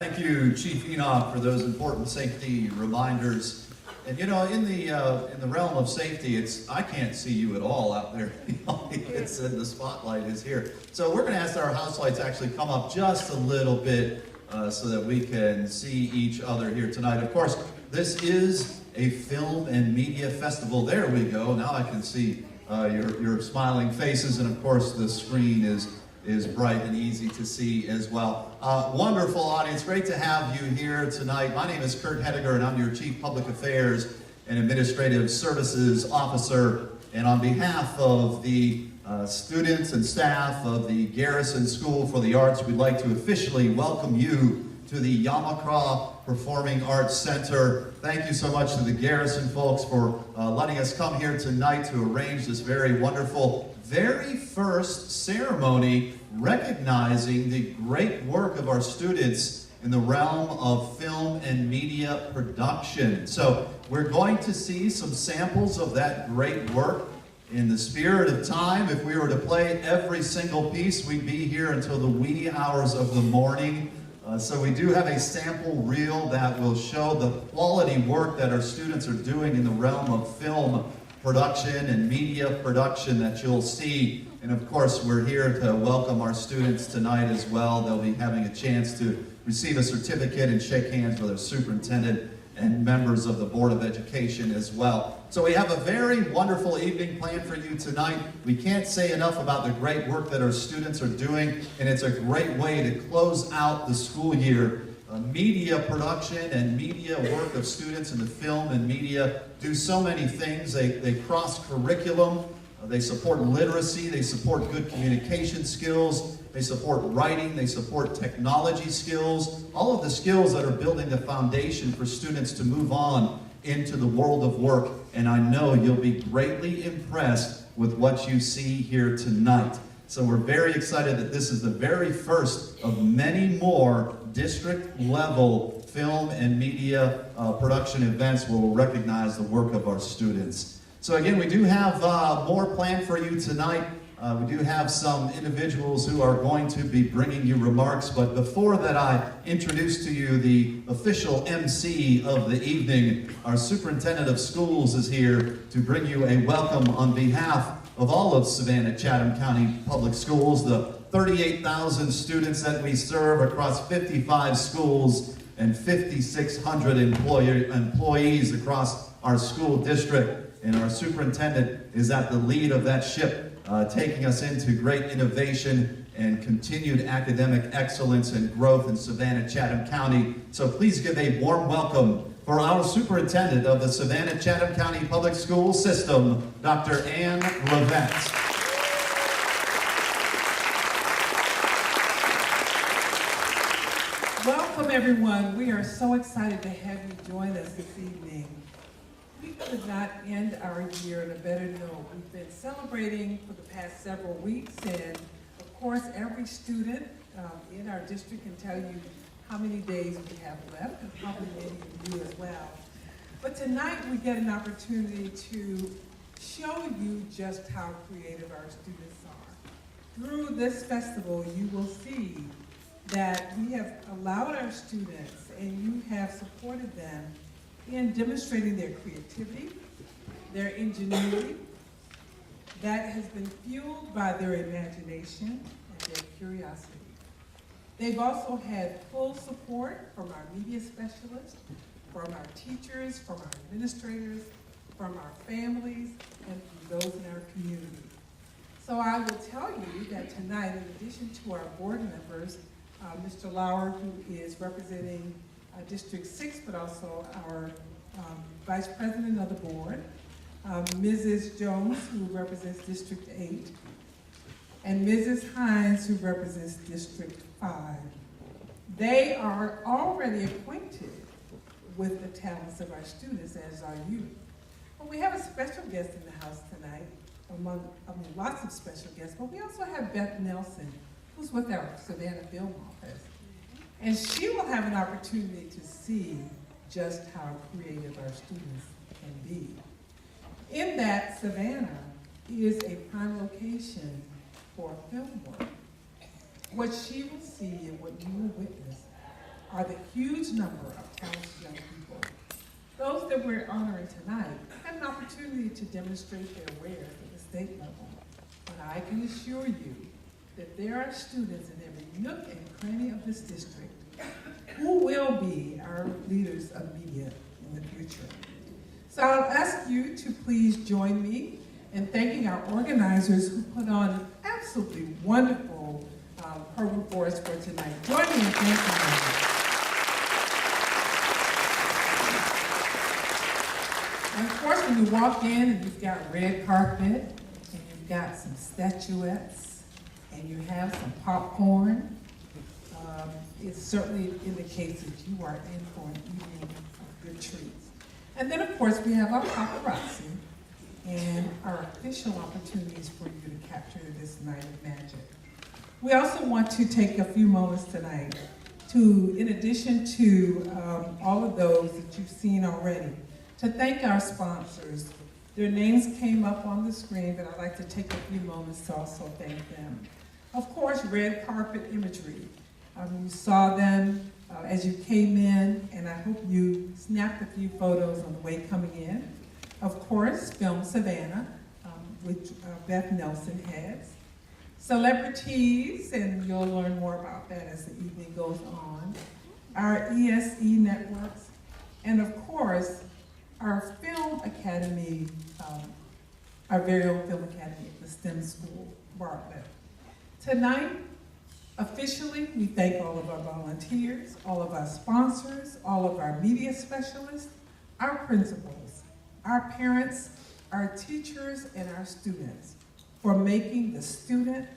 Thank you, Chief Enoch, for those important safety reminders. And you know, in the realm of safety, I can't see you at all out there. It's the spotlight is here. So we're going to ask our house lights actually come up just a little bit so that we can see each other here tonight. Of course, this is a film and media festival. There we go. Now I can see your smiling faces, and of course the screen is bright and easy to see as well. Wonderful audience, great to have you here tonight. My name is Kurt Hediger, and I'm your Chief Public Affairs and Administrative Services Officer. And on behalf of the students and staff of the Garrison School for the Arts, we'd like to officially welcome you to the Yamacraw Performing Arts Center. Thank you so much to the Garrison folks for letting us come here tonight to arrange this very wonderful, very first ceremony recognizing the great work of our students in the realm of film and media production. So we're going to see some samples of that great work. In the spirit of time, if we were to play every single piece, we'd be here until the wee hours of the morning. So we do have a sample reel that will show the quality work that our students are doing in the realm of film production and media production that you'll see. And of course, we're here to welcome our students tonight as well. They'll be having a chance to receive a certificate and shake hands with our superintendent and members of the Board of Education as well. So we have a very wonderful evening planned for you tonight. We can't say enough about the great work that our students are doing, and it's a great way to close out the school year. Media production and media work of students in the film and media do so many things. They cross curriculum, they support literacy, they support good communication skills, they support writing, they support technology skills, all of the skills that are building the foundation for students to move on into the world of work. And I know you'll be greatly impressed with what you see here tonight. So we're very excited that this is the very first of many more district-level film and media production events where we'll recognize the work of our students. So again, we do have more planned for you tonight. We do have some individuals who are going to be bringing you remarks, but before that I introduce to you the official MC of the evening. Our Superintendent of Schools is here to bring you a welcome on behalf of all of Savannah Chatham County Public Schools, the 38,000 students that we serve across 55 schools and 5,600 employees across our school district. And our superintendent is at the lead of that ship, taking us into great innovation and continued academic excellence and growth in Savannah Chatham County. So please give a warm welcome for our superintendent of the Savannah Chatham County Public School System, Dr. Ann Levette. Welcome, everyone. We are so excited to have you join us this evening. We could not end our year on a better note. We've been celebrating for the past several weeks, and of course, every student in our district can tell you how many days we have left, and probably many of you as well. But tonight, we get an opportunity to show you just how creative our students are. Through this festival, you will see that we have allowed our students, and you have supported them in demonstrating their creativity, their ingenuity, that has been fueled by their imagination and their curiosity. They've also had full support from our media specialists, from our teachers, from our administrators, from our families, and from those in our community. So I will tell you that tonight, in addition to our board members, Mr. Lauer, who is representing District 6, but also our Vice President of the board, Mrs. Jones, who represents District 8, and Mrs. Hines, who represents District 5. They are already acquainted with the talents of our students, as are you. But we have a special guest in the house tonight, among lots of special guests, but we also have Beth Nelson, who's with our Savannah Film Office. And she will have an opportunity to see just how creative our students can be. In that, Savannah is a prime location for film work. What she will see and what you will witness are the huge number of talented young people. Those that we're honoring tonight had an opportunity to demonstrate their wares at the state level. But I can assure you that there are students in every nook and cranny of this district who will be our leaders of media in the future. So I'll ask you to please join me in thanking our organizers who put on an absolutely wonderful program for us for tonight. Join me in thanking them. And of course, when you walk in and you've got red carpet, and you've got some statuettes, and you have some popcorn, it certainly indicates that you are in for an evening of good treats. And then, of course, we have our paparazzi and our official opportunities for you to capture this night of magic. We also want to take a few moments tonight to, in addition to all of those that you've seen already, to thank our sponsors. Their names came up on the screen, but I'd like to take a few moments to also thank them. Of course, red carpet imagery. You saw them as you came in, and I hope you snapped a few photos on the way coming in. Of course, Film Savannah, which Beth Nelson heads. Celebrities, and you'll learn more about that as the evening goes on. Our ESE networks, and of course, our Film Academy, our very own Film Academy at the STEM School, Bartlett. Tonight, officially, we thank all of our volunteers, all of our sponsors, all of our media specialists, our principals, our parents, our teachers, and our students for making the Student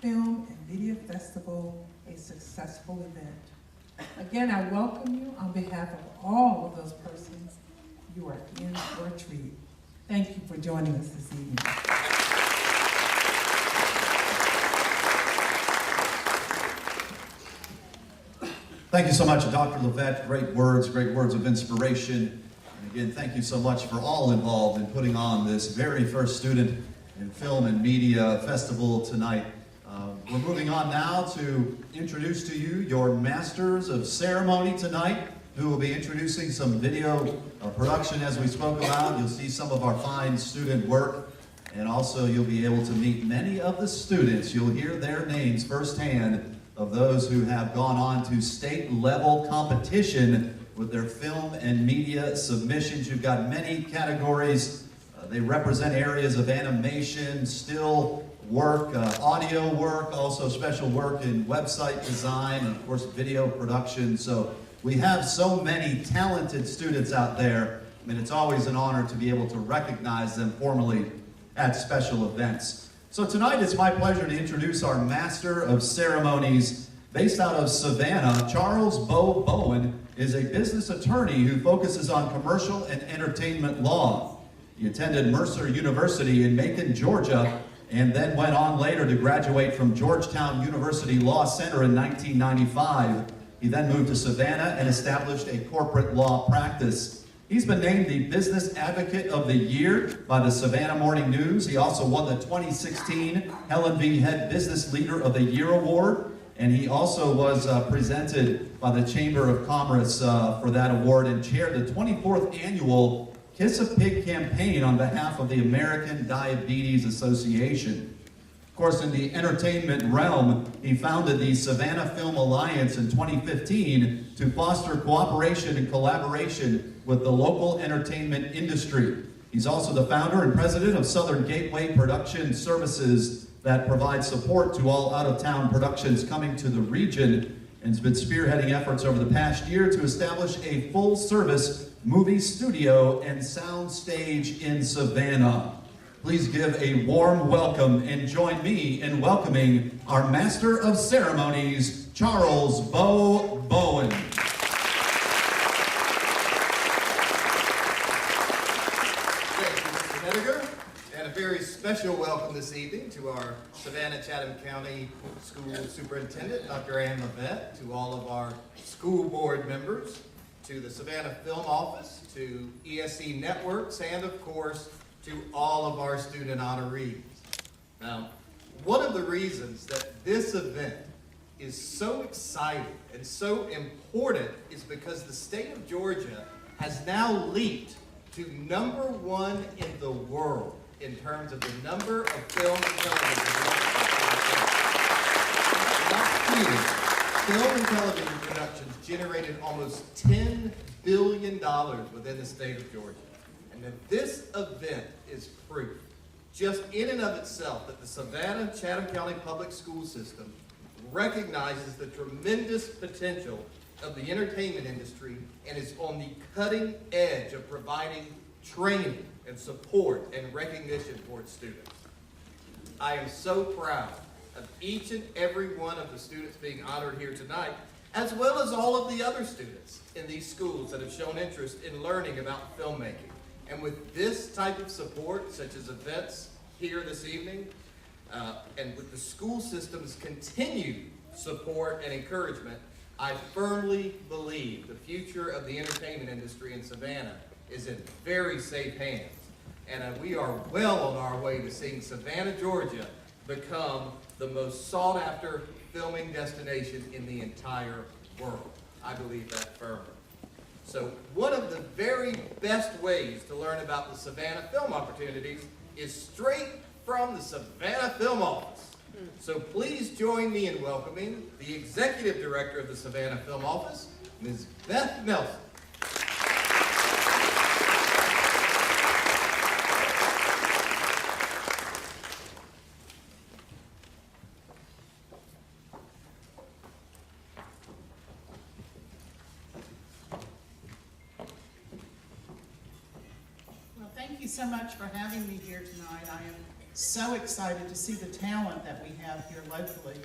Film and Media Festival a successful event. Again, I welcome you on behalf of all of those persons. You are in for a treat. Thank you for joining us this evening. Thank you so much, Dr. Levette. Great words of inspiration. And again, thank you so much for all involved in putting on this very first Student in Film and Media Festival tonight. We're moving on now to introduce to you your Masters of Ceremony tonight, who will be introducing some video production as we spoke about. You'll see some of our fine student work, and also you'll be able to meet many of the students. You'll hear their names firsthand of those who have gone on to state-level competition with their film and media submissions. You've got many categories. They represent areas of animation, still work, audio work, also special work in website design, and of course video production. So we have so many talented students out there. I mean, it's always an honor to be able to recognize them formally at special events. So tonight it's my pleasure to introduce our Master of Ceremonies. Based out of Savannah, Charles Bowen is a business attorney who focuses on commercial and entertainment law. He attended Mercer University in Macon, Georgia, and then went on later to graduate from Georgetown University Law Center in 1995. He then moved to Savannah and established a corporate law practice. He's been named the Business Advocate of the Year by the Savannah Morning News. He also won the 2016 Helen V. Head Business Leader of the Year Award, and he also was presented by the Chamber of Commerce for that award and chaired the 24th Annual Kiss a Pig campaign on behalf of the American Diabetes Association. Of course, in the entertainment realm, he founded the Savannah Film Alliance in 2015 to foster cooperation and collaboration with the local entertainment industry. He's also the founder and president of Southern Gateway Production Services that provides support to all out-of-town productions coming to the region, and has been spearheading efforts over the past year to establish a full-service movie studio and sound stage in Savannah. Please give a warm welcome and join me in welcoming our Master of Ceremonies, Charles Bowen. Thank you, Mr. Nediger, and a very special welcome this evening to our Savannah-Chatham County School Superintendent, Dr. Ann Levette, to all of our school board members, to the Savannah Film Office, to ESE Networks, and of course, to all of our student honorees. Now, one of the reasons that this event is so exciting and so important is because the state of Georgia has now leaped to #1 in the world in terms of the number of film and television productions. Film and television productions generated almost $10 billion within the state of Georgia. And that this event is proof, just in and of itself, that the Savannah Chatham County Public School System recognizes the tremendous potential of the entertainment industry and is on the cutting edge of providing training and support and recognition for its students. I am so proud of each and every one of the students being honored here tonight, as well as all of the other students in these schools that have shown interest in learning about filmmaking. And with this type of support, such as events here this evening, and with the school system's continued support and encouragement, I firmly believe the future of the entertainment industry in Savannah is in very safe hands. And we are well on our way to seeing Savannah, Georgia become the most sought-after filming destination in the entire world. I believe that firmly. So one of the very best ways to learn about the Savannah film opportunities is straight from the Savannah Film Office. So please join me in welcoming the Executive Director of the Savannah Film Office, Ms. Beth Nelson. Thank you so much for having me here tonight. I am so excited to see the talent that we have here locally.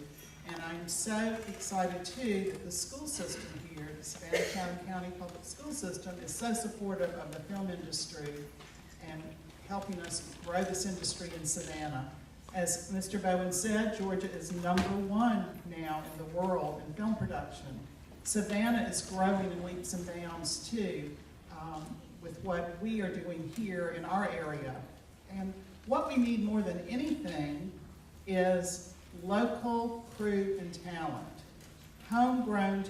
And I'm so excited too that the school system here, the Savannah Chatham County Public School System, is so supportive of the film industry and helping us grow this industry in Savannah. As Mr. Bowen said, Georgia is #1 now in the world in film production. Savannah is growing in leaps and bounds too, with what we are doing here in our area. And what we need more than anything is local crew and talent, homegrown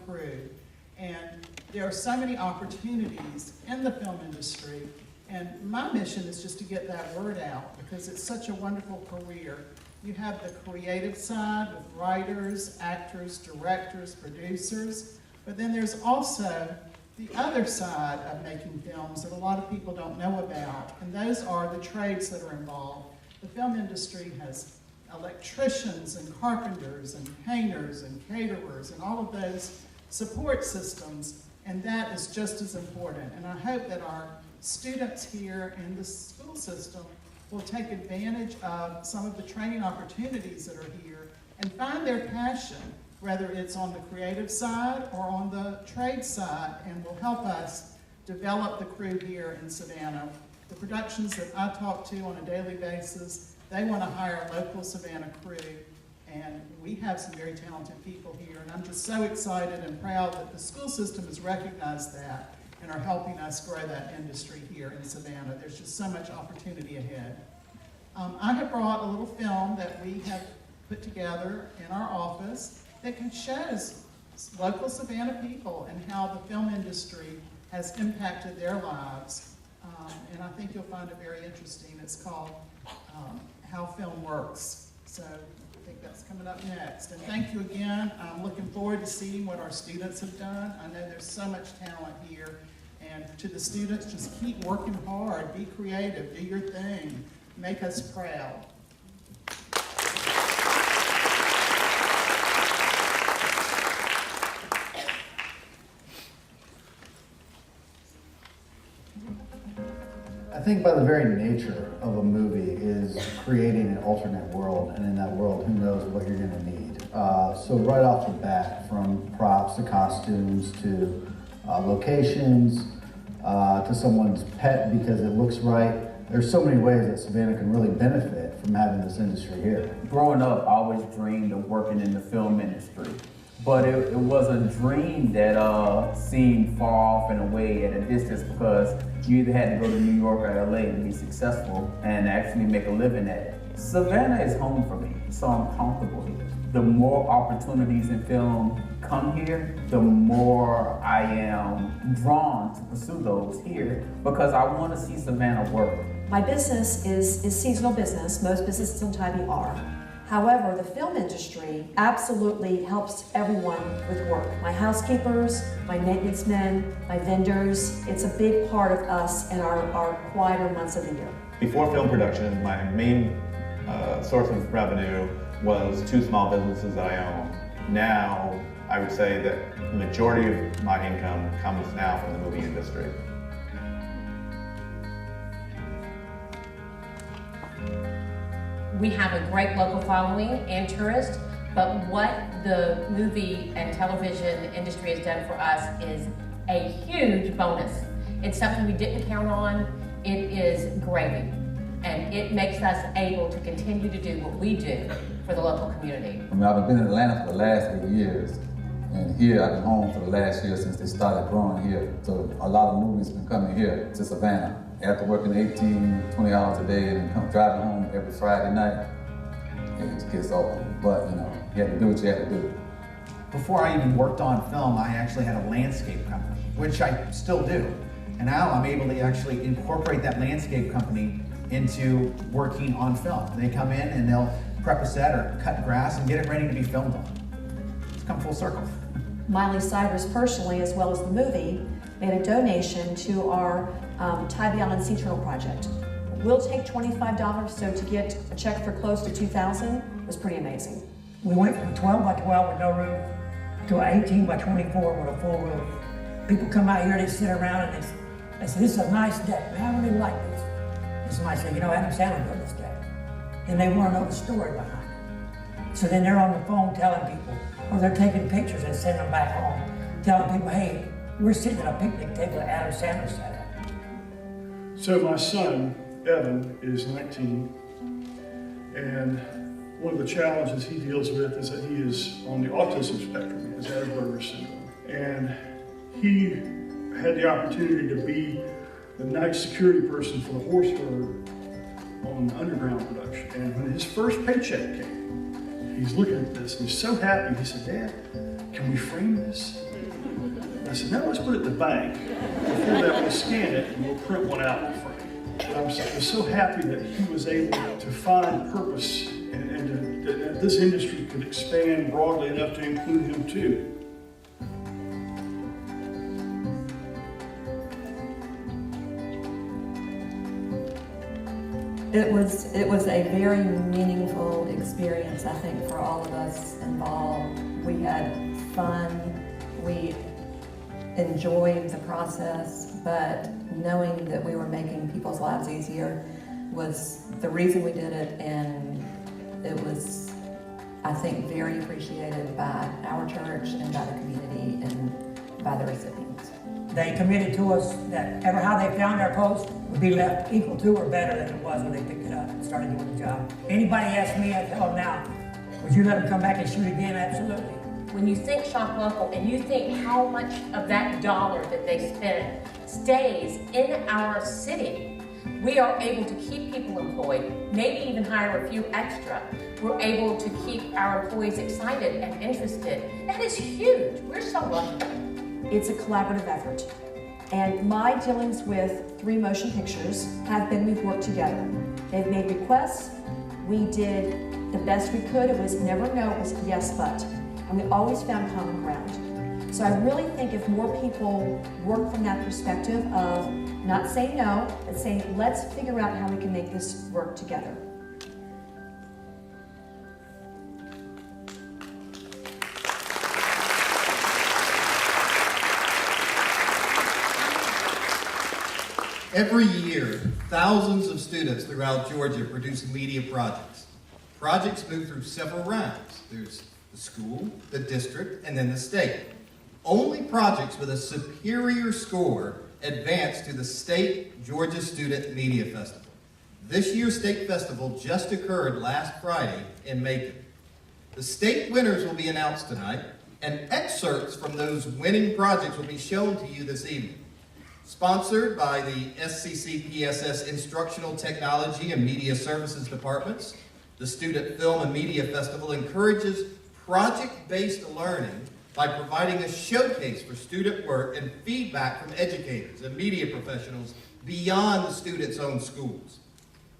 crew. And there are so many opportunities in the film industry. And my mission is just to get that word out because it's such a wonderful career. You have the creative side with writers, actors, directors, producers, but then there's also the other side of making films that a lot of people don't know about, and those are the trades that are involved. The film industry has electricians and carpenters and painters and caterers and all of those support systems, and that is just as important. And I hope that our students here in the school system will take advantage of some of the training opportunities that are here and find their passion, whether it's on the creative side or on the trade side, and will help us develop the crew here in Savannah. The productions that I talk to on a daily basis, they want to hire a local Savannah crew, and we have some very talented people here, and I'm just so excited and proud that the school system has recognized that and are helping us grow that industry here in Savannah. There's just so much opportunity ahead. I have brought a little film that we have put together in our office that shows local Savannah people and how the film industry has impacted their lives. And I think you'll find it very interesting. It's called How Film Works. So I think that's coming up next. And thank you again. I'm looking forward to seeing what our students have done. I know there's so much talent here. And to the students, just keep working hard, be creative, do your thing, make us proud. I think by the very nature of a movie is creating an alternate world, and in that world, who knows what you're going to need. So right off the bat, from props to costumes to locations to someone's pet because it looks right, there's so many ways that Savannah can really benefit from having this industry here. Growing up, I always dreamed of working in the film industry. But it was a dream that seemed far off and away at a distance because you either had to go to New York or LA to be successful and actually make a living at it. Savannah is home for me, so I'm comfortable here. the more opportunities in film come here, the more I am drawn to pursue those here because I want to see Savannah work. My business is seasonal business. Most businesses in Tybee are. However, the film industry absolutely helps everyone with work. My housekeepers, my maintenance men, my vendors. It's a big part of us in our quieter months of the year. Before film production, my main source of revenue was 2 small businesses that I own. Now, I would say that the majority of my income comes now from the movie industry. We have a great local following and tourists, but what the movie and television industry has done for us is a huge bonus. It's something we didn't count on. It is gravy, and it makes us able to continue to do what we do for the local community. I mean, I've been in Atlanta for the last 8 years, and here I've been home for the last year since they started growing here. So a lot of movies been coming here to Savannah. After working 18, 20 hours a day and driving home every Friday night, it just gets old. But you know, you have to do what you have to do. Before I even worked on film, I actually had a landscape company, which I still do. And now I'm able to actually incorporate that landscape company into working on film. They come in and they'll prep a set or cut grass and get it ready to be filmed on. It's come full circle. Miley Cyrus personally, as well as the movie, made a donation to our Tybee Island Sea Turtle project. We'll take $25, so to get a check for close to $2,000 was pretty amazing. We went from 12 by 12 with no roof to an 18 by 24 with a full roof. People come out here, they sit around and they say, this is a nice deck, man, I really like this. And somebody said, you know, Adam Sandler built this deck. And they want to know the story behind it. So then they're on the phone telling people, or they're taking pictures and sending them back home, telling people, hey, we're sitting at a picnic table that Adam Sandler sat at. So my son, Evan, is 19, and one of the challenges he deals with is that he is on the autism spectrum, he has Asperger's syndrome. And he had the opportunity to be the night security person for the horse herd on Underground production. And when his first paycheck came, he's looking at this and he's so happy. He said, Dad, can we frame this? I said, no, let's put it in the bank. Before that, we'll scan it and we'll print one out and frame it. But I was so happy that he was able to find purpose and that this industry could expand broadly enough to include him too. It was a very meaningful experience, I think, for all of us involved. We had fun, we enjoyed the process, but knowing that we were making people's lives easier was the reason we did it, and it was, I think, very appreciated by our church and by the community and by the recipients. They committed to us that how they found their post would be left equal to or better than it was when they picked it up and started doing the job. Anybody asks me, I tell them now, would you let them come back and shoot again? Absolutely. When you think shop local and you think how much of that dollar that they spend stays in our city, we are able to keep people employed, maybe even hire a few extra. We're able to keep our employees excited and interested. That is huge. We're so lucky. It's a collaborative effort. And my dealings with 3 Motion Pictures have been we've worked together. They've made requests. We did the best we could. It was never no, it was yes, but. And we always found common ground. So I really think if more people work from that perspective of not saying no, but saying let's figure out how we can make this work together. Every year, thousands of students throughout Georgia produce media projects. Projects move through several rounds. There's the school, the district, and then the state. Only projects with a superior score advance to the State Georgia Student Media Festival. This year's state festival just occurred last Friday in Macon. The state winners will be announced tonight, and excerpts from those winning projects will be shown to you this evening. Sponsored by the SCCPSS Instructional Technology and Media Services Departments, the Student Film and Media Festival encourages project-based learning by providing a showcase for student work and feedback from educators and media professionals beyond the students' own schools.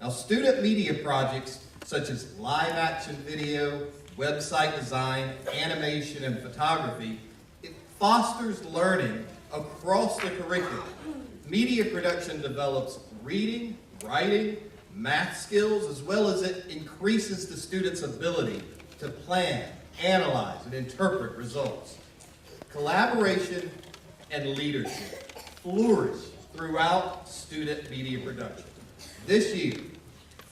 Now, student media projects such as live action video, website design, animation, and photography, it fosters learning across the curriculum. Media production develops reading, writing, math skills, as well as it increases the student's ability to plan, analyze, and interpret results. Collaboration and leadership flourish throughout student media production. This year,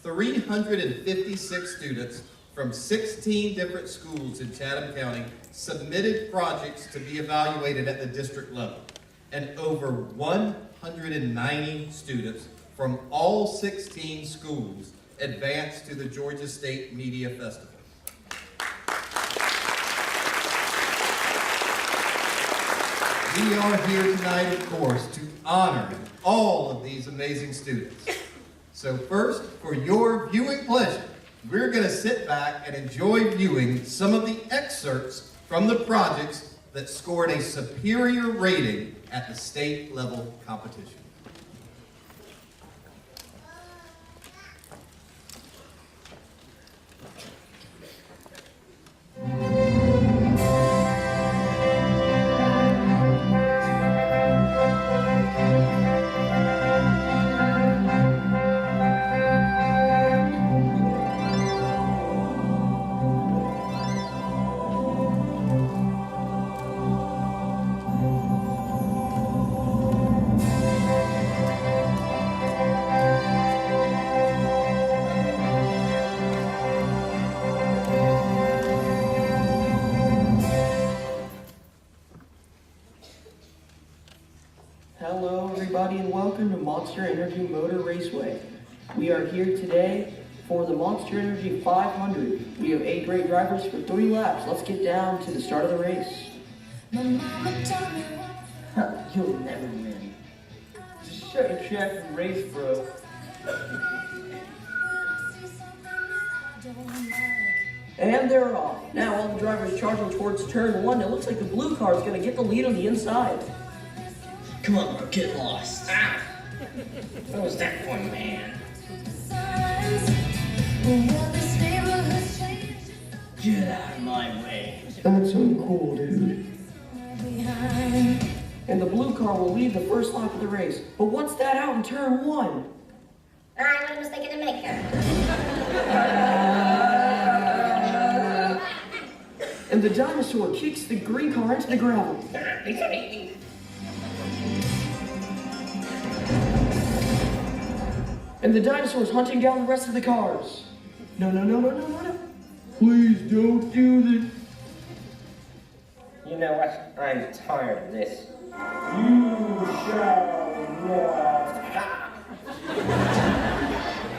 356 students from 16 different schools in Chatham County submitted projects to be evaluated at the district level, and over 190 students from all 16 schools advanced to the Georgia State Media Festival. We are here tonight, of course, to honor all of these amazing students. So first, for your viewing pleasure, we're going to sit back and enjoy viewing some of the excerpts from the projects that scored a superior rating at the state level competition. Hello everybody and welcome to Monster Energy Motor Raceway. We are here today for the Monster Energy 500. We have 8 great drivers for 3 laps. Let's get down to the start of the race. You'll never win. Just shut your trap and race, bro. And they're off. Now all the drivers charging towards turn 1. It looks like the blue car is going to get the lead on the inside. Come on, bro, get lost. Ah! What was that one, man? Get out of my way. That's uncool, dude. And the blue car will lead the first lap of the race. But what's that out in turn 1? I was thinking to make her. And the dinosaur kicks the green car into the gravel. And the dinosaur's hunting down the rest of the cars. No. Please don't do this. You know what? I'm tired of this. You shall not.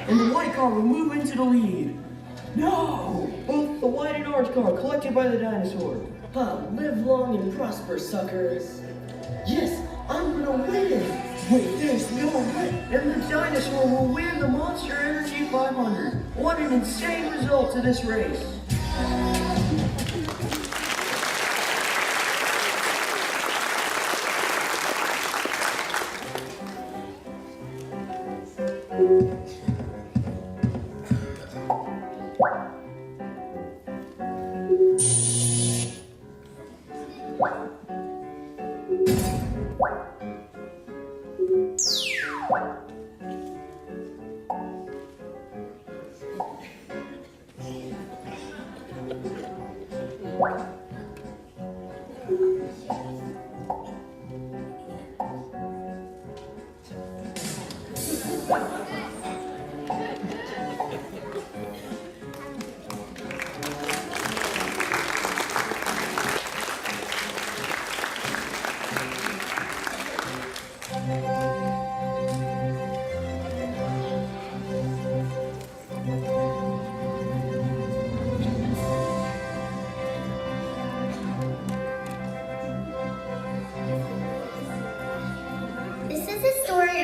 And the white car will move into the lead. No! Both the white and orange car collected by the dinosaur. Live long and prosper, suckers. Yes, I'm gonna win. Wait, there's no way. And the dinosaur will win the Monster Energy 500. What an insane result to this race.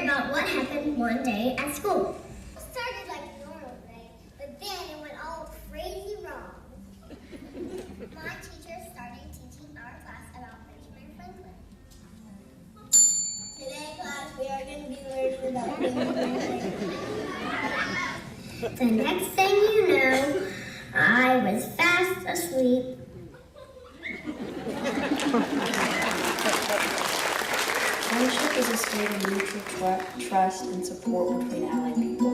About what happened one day at school. It started like a normal day, but then it went all crazy wrong. My The next thing you know, I was fast asleep. Friendship is a state of mutual trust and support between allied people.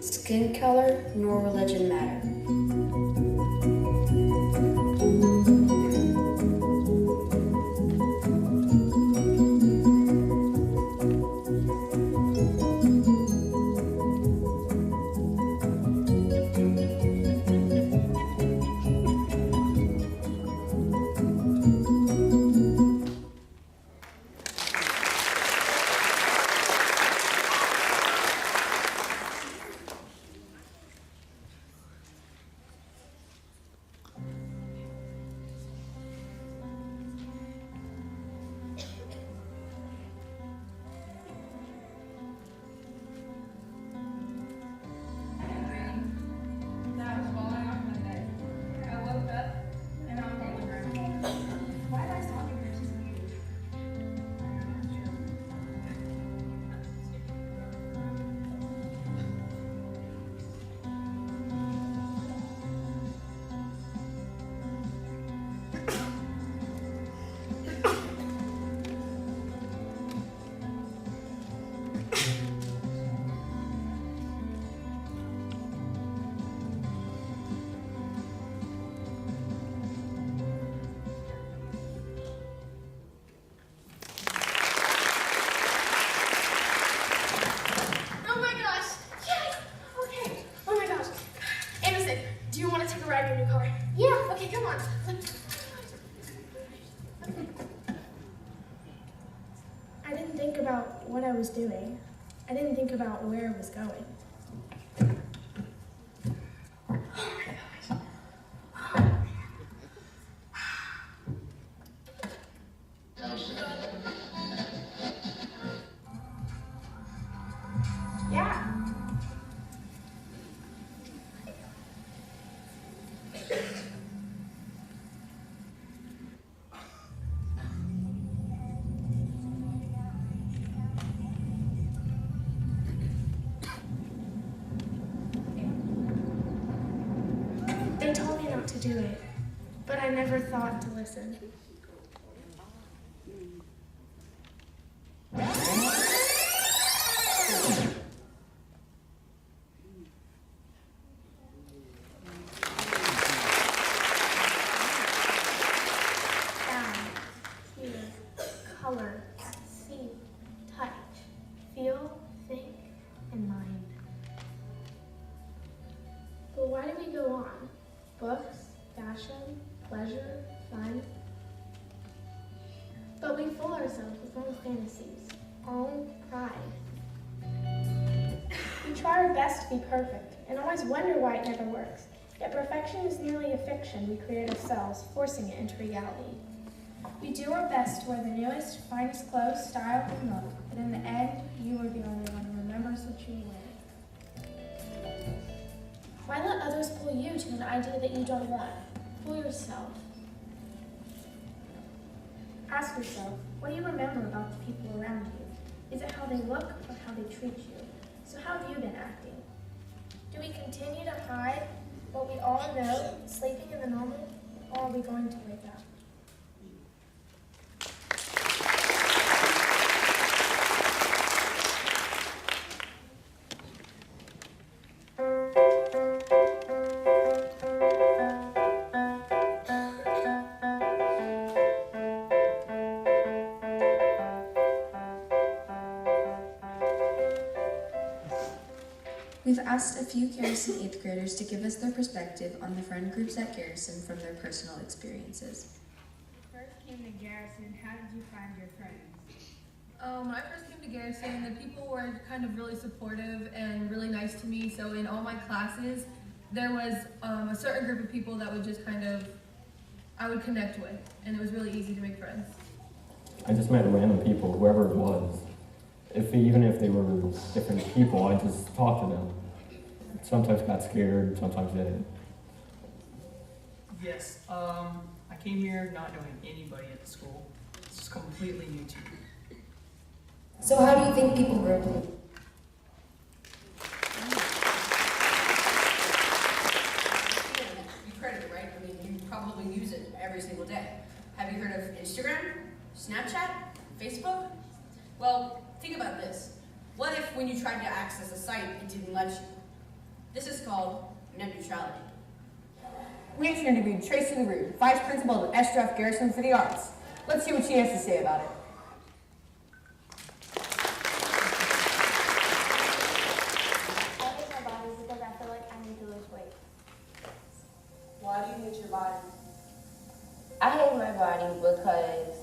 Skin color nor religion matter. What I was doing. I didn't think about where I was going. Yeah. They told me not to do it, but I never thought to listen. Sound, hear, color, see, touch, feel, think, and mind. But why do we go on? Books, fashion, pleasure, fun. But we fool ourselves with our own fantasies, our own pride. We try our best to be perfect and always wonder why it never works. Yet perfection is nearly a fiction we create ourselves, forcing it into reality. We do our best to wear the newest, finest clothes, style, and look, but in the end, you are the only one who remembers what you wear. Why let others pull you to an idea that you don't want? Fool yourself. Ask yourself, what do you remember about the people around you? Is it how they look or how they treat you? So how have you been acting? Do we continue to hide what we all know, sleeping in the moment, or are we going to wake up? We've asked a few Garrison 8th graders to give us their perspective on the friend groups at Garrison from their personal experiences. When you first came to Garrison, how did you find your friends? When I first came to Garrison, the people were kind of really supportive and really nice to me. So in all my classes, there was a certain group of people that would just I would connect with, and it was really easy to make friends. I just met random people, whoever it was. Even if they were different people, I just talked to them. Sometimes got scared, sometimes didn't. Yes, I came here not knowing anybody at the school. It's completely new to me. So how do you think people grow to? You've heard of it, right? I mean, you probably use it every single day. Have you heard of Instagram, Snapchat, Facebook? Well, think about this. What if when you tried to access a site, it didn't let you? This is called net neutrality. We have interviewed Tracy LaRue, Vice Principal of SDRF Garrison for the Arts. Let's see what she has to say about it. I hate my body because I feel like I need to lose weight. Why do you hate your body? I hate my body because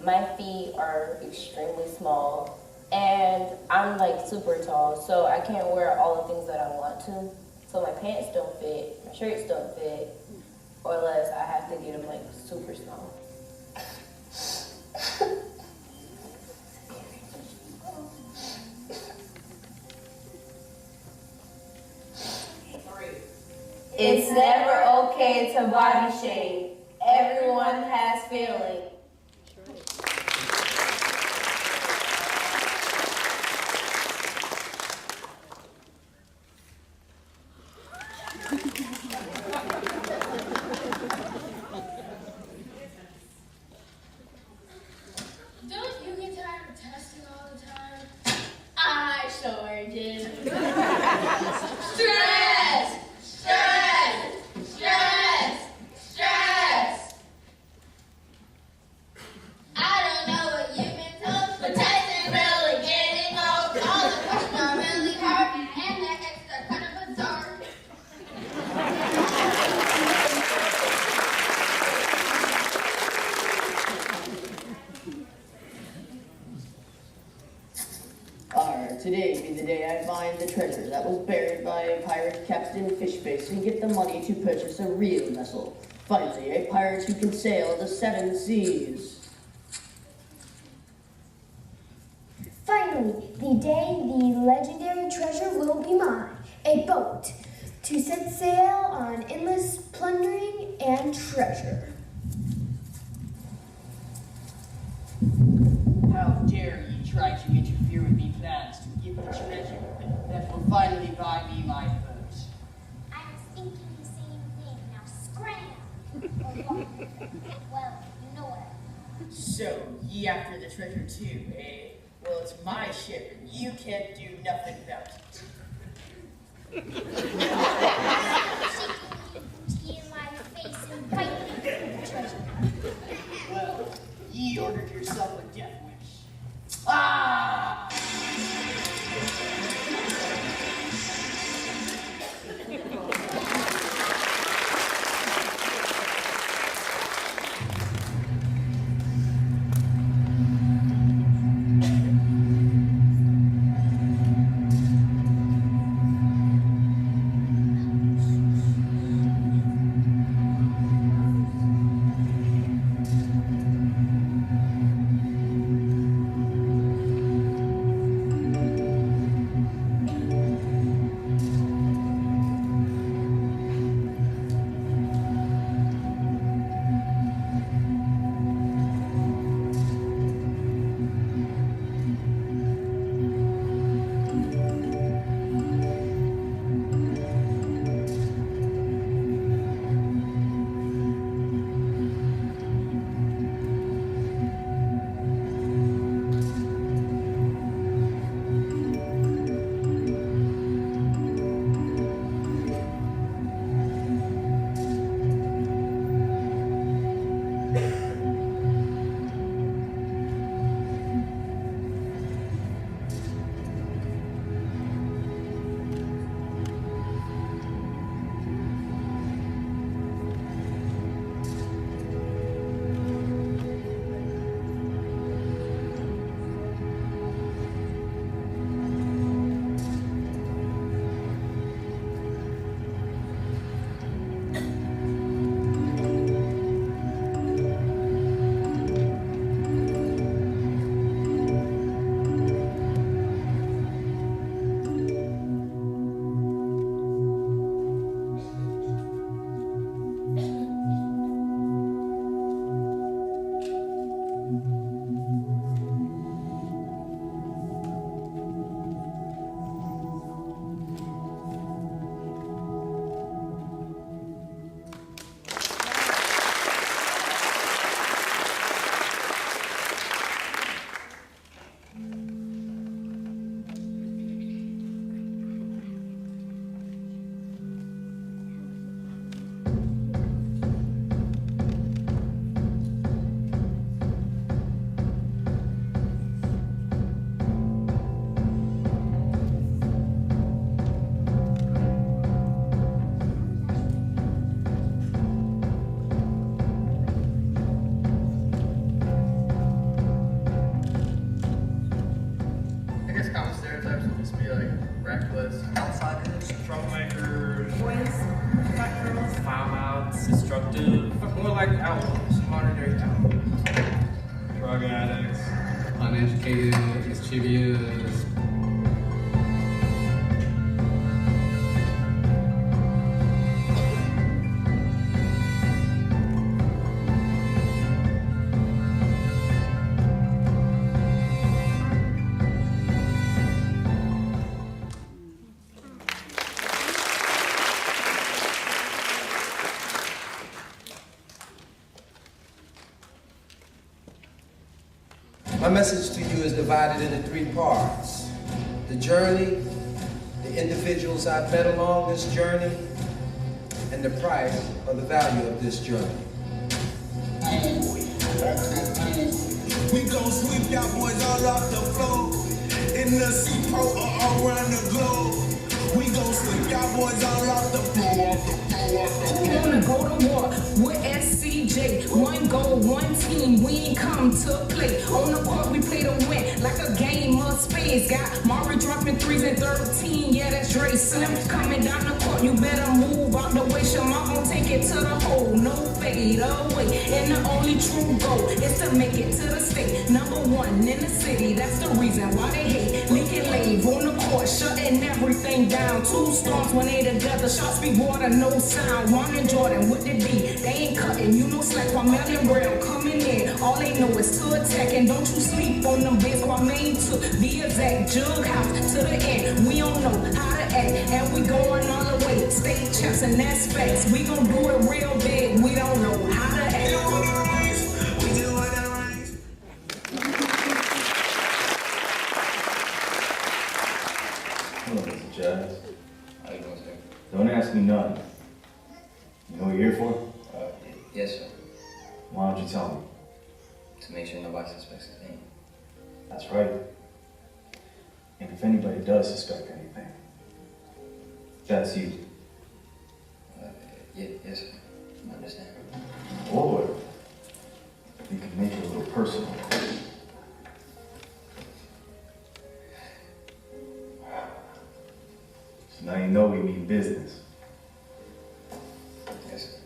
my feet are extremely small and I'm like super tall, so I can't wear all the things that I want to. So my pants don't fit, my shirts don't fit, or else I have to get them like super small. It's never okay to body shame. Everyone has feelings. Don't you get tired of testing all the time? I sure do. Stress! Stress! Stress! Stress! I don't know what you've been told, but testing really getting old. All the questions are really hard, and that extra kind of bizarre. Today be the day I find the treasure that was buried by a pirate Captain Fishface and get the money to purchase a real vessel. Finally, a pirate who can sail the 7 seas. Finally, the day the legendary treasure will be mine. A boat to set sail on endless plundering and treasure. How dare you try to interfere with me plans to give the treasure that will finally buy me my boat. I was thinking the same thing. Now scram! Well, you know what? So, ye after the treasure too, eh? Well, it's my ship and you can't do nothing about it. Tea in my face and bite me for the treasure. Well, ye ordered yourself a death wish. Ah! disruptive, more like outlaws, modern day outlaws. Drug addicts, uneducated, mischievous. My message to you is divided into 3 parts. The journey, the individuals I've met along this journey, and the price or the value of this journey. We gon' sweep y'all boys all off the floor. In the C-Pro or all around the globe. We gon' sweep y'all boys all off the floor. Who wanna go to war with SCJ? One goal, one team, we ain't come to play. On the court, we play to win, like a game of spades. Got Mari dropping 3s and 13, yeah, that's Dre Slim. Coming down the court, you better move out the way. Shamar gon' take it to the hole, no fade away. And the only true goal is to make it to the state. #1 in the city, that's the reason why they hate. Lincoln Lave on the court, shutting everything down. 2 storms when they together, shots be water, no sound. Juan and Jordan with the D, they ain't cutting, you know slack. Kwame and Brown coming in, all they know is to attack. And don't you sleep on them beds, Kwame to the exact jug house to the end. We don't know how to act, and we going all the way. State champs and that's facts, we gon' do it real big. We don't know how to act. Hello, Mr. Jazz. How you doing, sir? Don't ask me nothing. You know what you're here for? Yes, sir. Why don't you tell me? To make sure nobody suspects his name. That's right. And if anybody does suspect anything, that's you. Yes, sir. I understand. Or you can make it a little personal. So now you know we mean business. Yes, sir.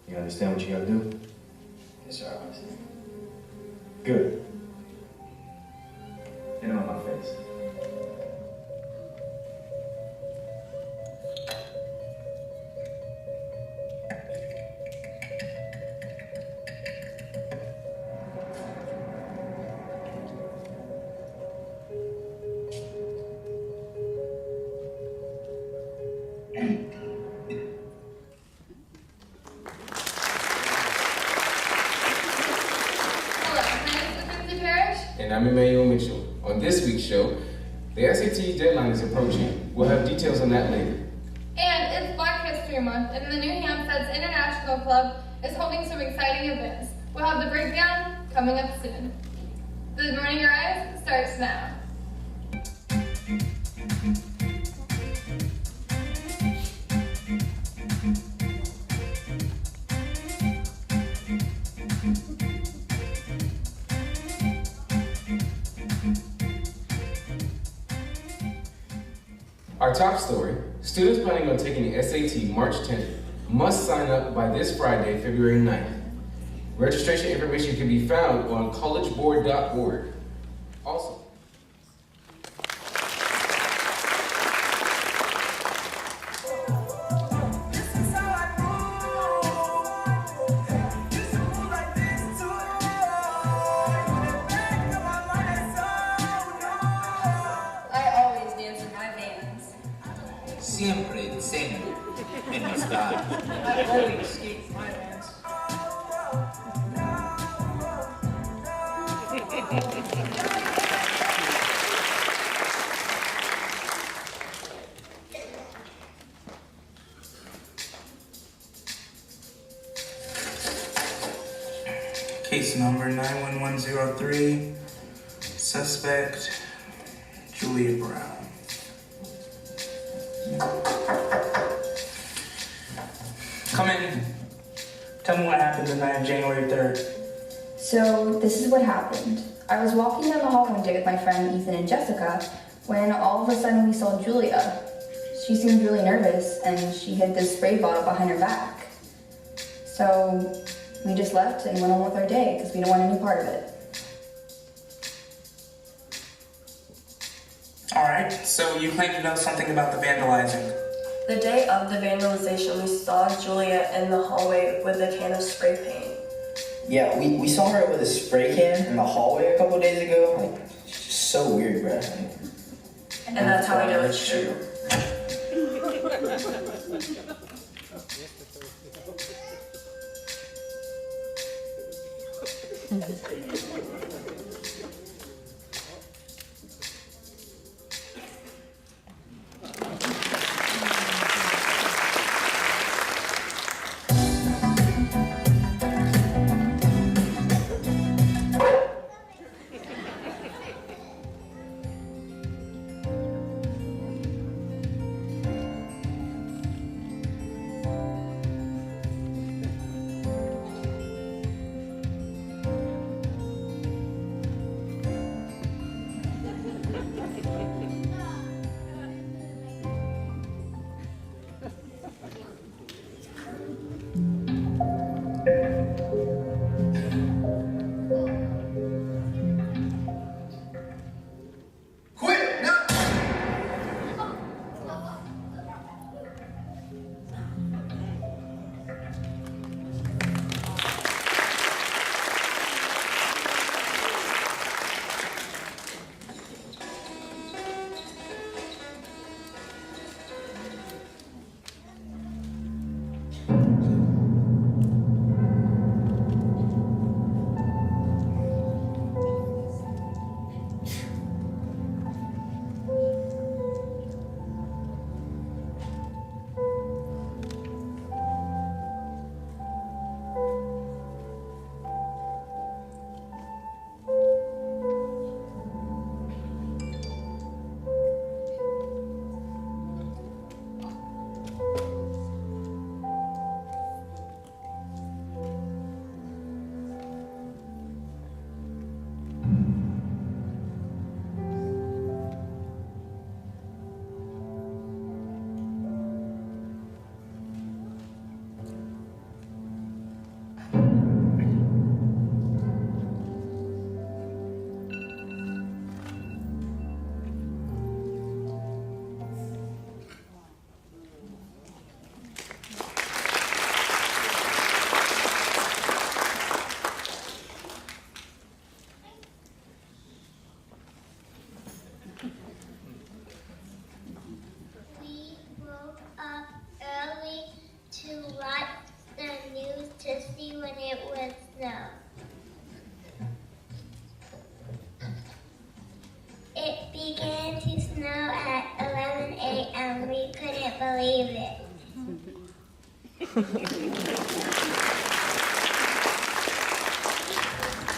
You understand what you gotta do? Yes, sir, I understand. Good. Get it on my face. And I'm Emmanuel Mitchell. On this week's show, the SAT deadline is approaching. We'll have details on that later. And it's Black History Month, and the New Hampstead International Club is holding some exciting events. We'll have the breakdown coming up soon. The Morning Your Eyes starts now. Our top story, students planning on taking the SAT March 10th must sign up by this Friday, February 9th. Registration information can be found on collegeboard.org. Also, Siempre diseño en mi style. I barely escaped my dance. Case number 91103. Suspect Julia Brown. Come in. Tell me what happened the night of January 3rd. So this is what happened. I was walking down the hall one day with my friend Ethan and Jessica when all of a sudden we saw Julia. She seemed really nervous and she hid this spray bottle behind her back. So we just left and went on with our day because we don't want any part of it. Alright, so you claim to know something about the vandalizing. The day of the vandalization, we saw Julia in the hallway with a can of spray paint. Yeah, we saw her with a spray can in the hallway a couple days ago. Like, it's just so weird, bro. And that's how I know it's true.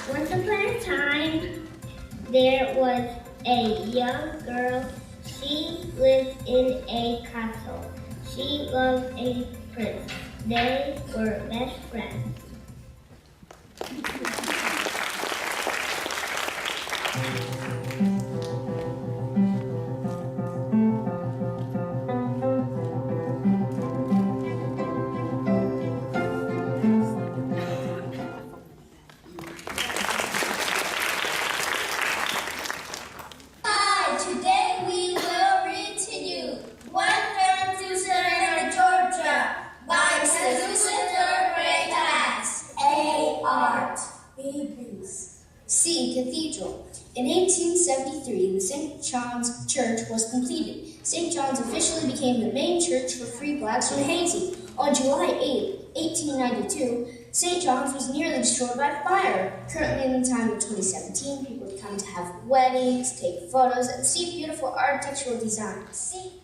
Once upon a time, there was a young girl. She lived in a castle. She loved a prince. They were best friends. C. Cathedral. In 1873, the St. John's Church was completed. St. John's officially became the main church for free blacks from Haiti. On July 8, 1892, St. John's was nearly destroyed by fire. Currently, in the time of 2017, people come to have weddings, take photos, and see beautiful architectural designs. See?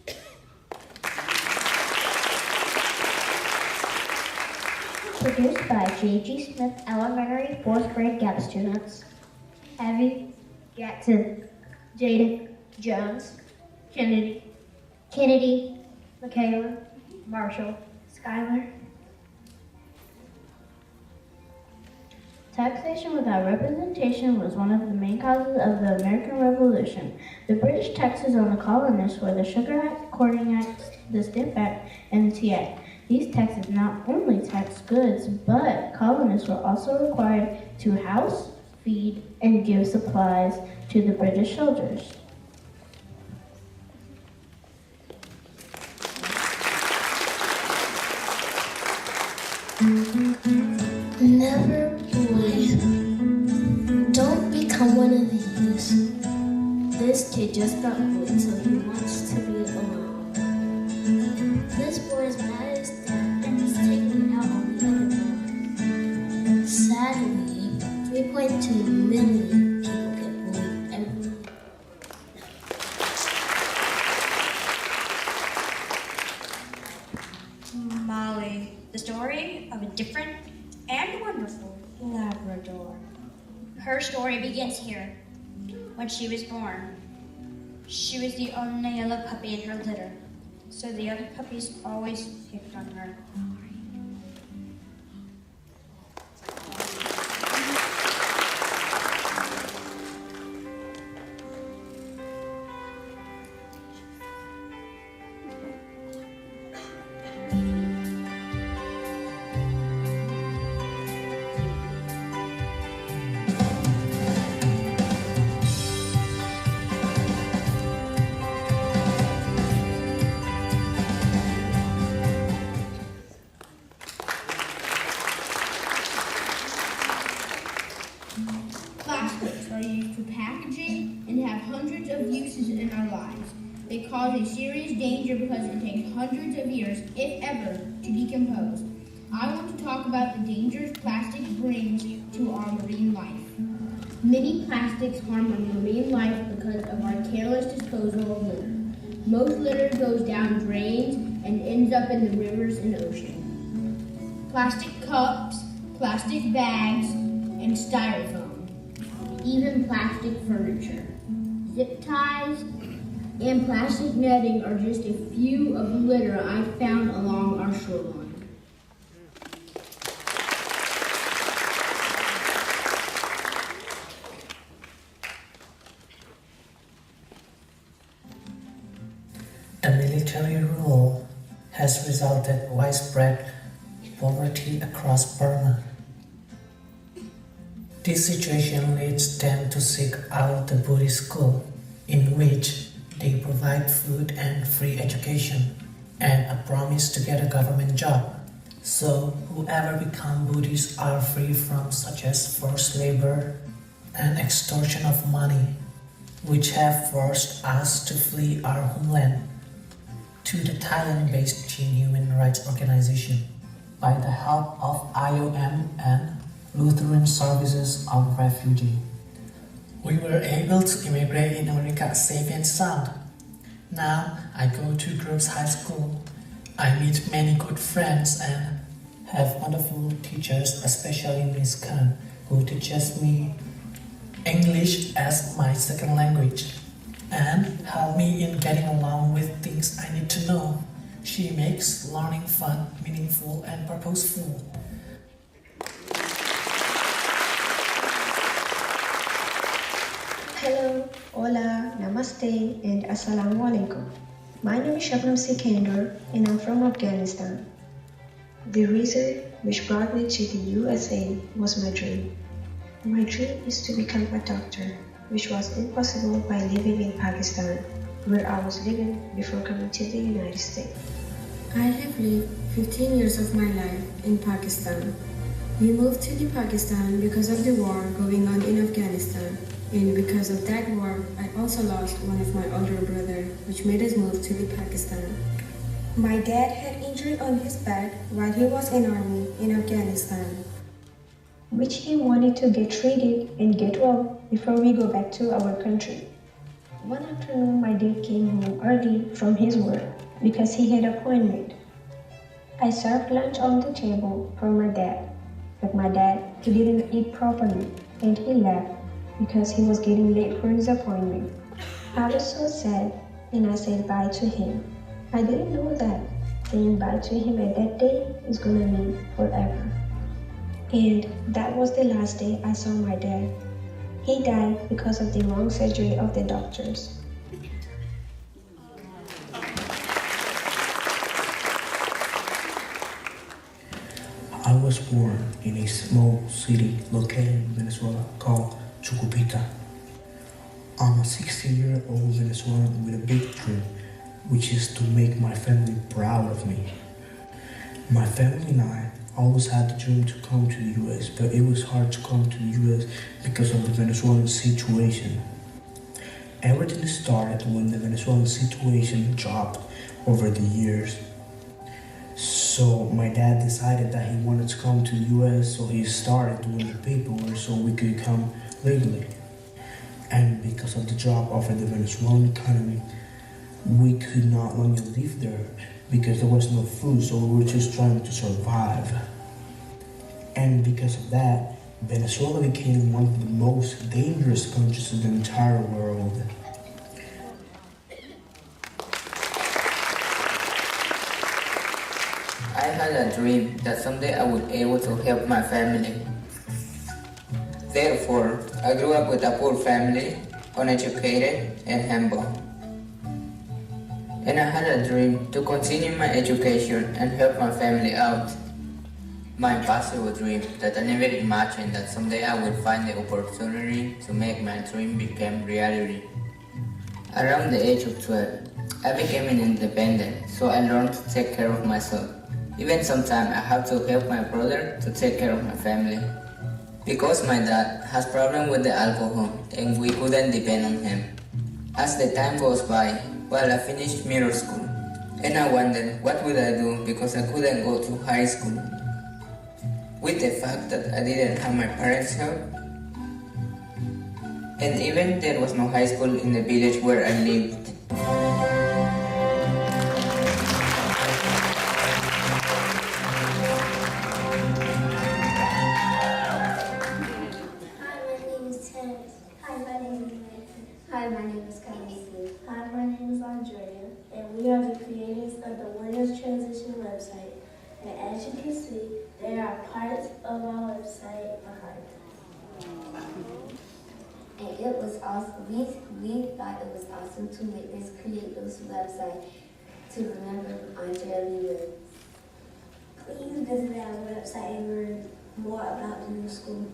Produced by J.G. Smith Elementary 4th grade Gap students. Abby, Jackson, Jaden, Jones, Kennedy, Michaela, Marshall, Skylar. Taxation without representation was one of the main causes of the American Revolution. The British taxes on the colonists were the Sugar Act, Courting Act, the Stamp Act, and the Tea Act. These taxes not only taxed goods, but colonists were also required to house, feed, and give supplies to the British soldiers. Never boy. Don't become one of these. This kid just got bullied, so he wants to be alone. This boy is mad at his dad and he's taking it out on the other boy. Sadly, 3.2 million people get bullied every year. Molly, the story of a different and wonderful Labrador. Her story begins here. When she was born, she was the only yellow puppy in her litter, so the other puppies always picked on her. Plastics are used for packaging and have hundreds of uses in our lives. They cause a serious danger because it takes hundreds of years, if ever, to decompose. I want to talk about the dangers plastic brings to our marine life. Many plastics harm our marine life because of our careless disposal of litter. Most litter goes down drains and ends up in the rivers and ocean. Plastic cups, plastic bags, and styrofoam. Even plastic furniture. Zip ties and plastic netting are just a few of the litter I found along our shoreline. The military rule has resulted in widespread poverty across Burma. This situation leads them to seek out the Buddhist school, in which they provide food and free education, and a promise to get a government job. So whoever become Buddhists are free from such as forced labor and extortion of money, which have forced us to flee our homeland to the Thailand-based Teen Human Rights Organization by the help of IOM and Lutheran Services of Refugee. We were able to immigrate in America safe and sound. Now I go to Groves High School. I meet many good friends and have wonderful teachers, especially Miss Khan, who teaches me English as my second language and help me in getting along with things I need to know. She makes learning fun, meaningful, and purposeful. Hello, hola, namaste, and assalamu alaikum. My name is Shabnam Sikandar, and I'm from Afghanistan. The reason which brought me to the USA was my dream. My dream is to become a doctor, which was impossible by living in Pakistan, where I was living before coming to the United States. I have lived 15 years of my life in Pakistan. We moved to the Pakistan because of the war going on in Afghanistan. And because of that war, I also lost one of my older brother, which made us move to the Pakistan. My dad had injury on his back while he was in army in Afghanistan, which he wanted to get treated and get well before we go back to our country. One afternoon, my dad came home early from his work because he had an appointment. I served lunch on the table for my dad, but my dad, he didn't eat properly and he left because he was getting late for his appointment. I was so sad and I said bye to him. I didn't know that saying bye to him at that day is gonna mean forever. And that was the last day I saw my dad. He died because of the wrong surgery of the doctors. was born in a small city located in Venezuela called Chucupita. I'm a 16-year-old Venezuelan with a big dream, which is to make my family proud of me. My family and I always had the dream to come to the US, but it was hard to come to the US because of the Venezuelan situation. Everything started when the Venezuelan situation dropped over the years. So my dad decided that he wanted to come to the US, so he started doing the paperwork so we could come legally. And because of the drop of the Venezuelan economy, we could not longer live there because there was no food, so we were just trying to survive. And because of that, Venezuela became one of the most dangerous countries in the entire world. I had a dream that someday I would be able to help my family. Therefore, I grew up with a poor family, uneducated and humble. And I had a dream to continue my education and help my family out. My impossible dream that I never imagined that someday I would find the opportunity to make my dream become reality. Around the age of 12, I became an independent, so I learned to take care of myself. Even sometimes I have to help my brother to take care of my family. Because my dad has problems with the alcohol and we couldn't depend on him. As the time goes by, while I finished middle school, and I wondered what would I do because I couldn't go to high school. With the fact that I didn't have my parents' help, and even there was no high school in the village where I lived. Hi, my name is Kelsey. Hi, my name is Andrea, and we are the creators of the Winners Transition website. And as you can see, there are parts of our website behind. And it was awesome. We thought it was awesome to create this website to remember Andrea Lee. Please visit our website and learn more about the new school.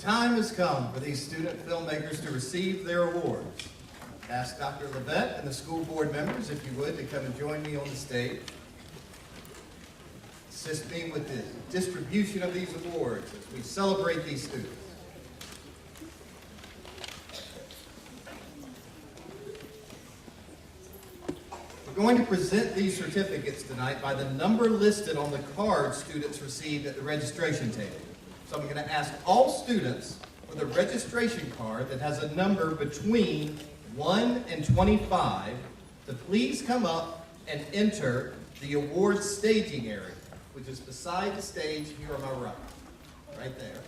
Time has come for these student filmmakers to receive their awards. Ask Dr. Levette and the school board members, if you would, to come and join me on the stage. Assist me with the distribution of these awards as we celebrate these students. We're going to present these certificates tonight by the number listed on the card students received at the registration table. So I'm going to ask all students with a registration card that has a number between 1 and 25 to please come up and enter the awards staging area, which is beside the stage here on my right there.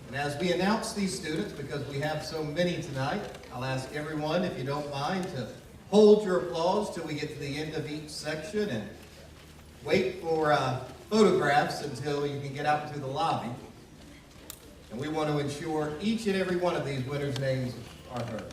And as we announce these students, because we have so many tonight, I'll ask everyone, if you don't mind, to hold your applause till we get to the end of each section and wait for photographs until you can get out into the lobby. And we want to ensure each and every one of these winners' names are heard.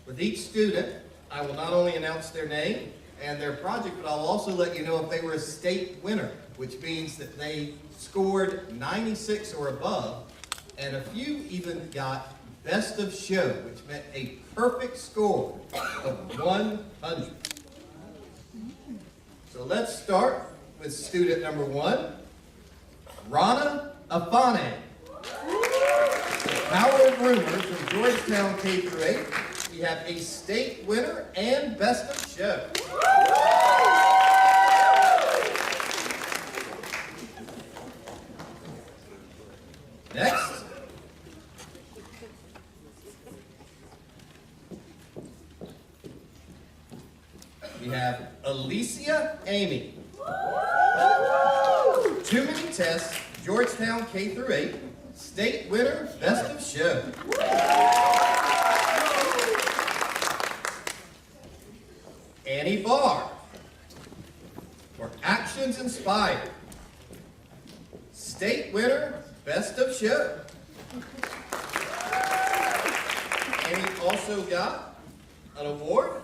With each student, I will not only announce their name and their project, but I'll also let you know if they were a state winner, which means that they scored 96 or above, and a few even got Best of Show, which meant a perfect score of 100. So let's start with student number 1, Rana Afane. The Power of Rumors from Georgetown K through 8. We have a state winner and Best of Show. Next, we have Alicia Amy. Too Many Tests, Georgetown K through 8. State winner, Best of Show. Annie Barr for Actions Inspired. State winner, Best of Show. Annie also got an award.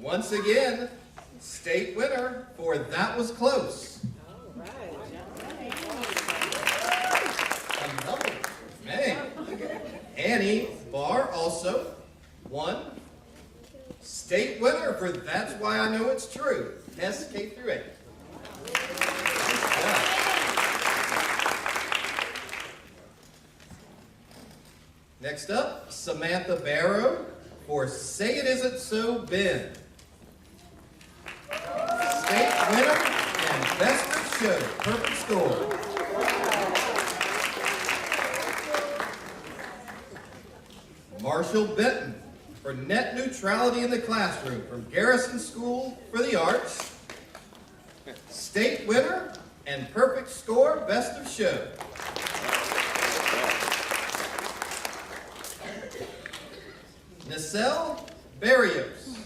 Once again, state winner for That Was Close. Another, man. Annie Barr also won state winner for That's Why I Know It's True, SK through 8. Next up, Samantha Barrow for Say It Isn't So, Ben. State winner and Best of Show, perfect score. Marshall Benton for Net Neutrality in the Classroom from Garrison School for the Arts. State winner and perfect score, Best of Show. Nicelle Barrios,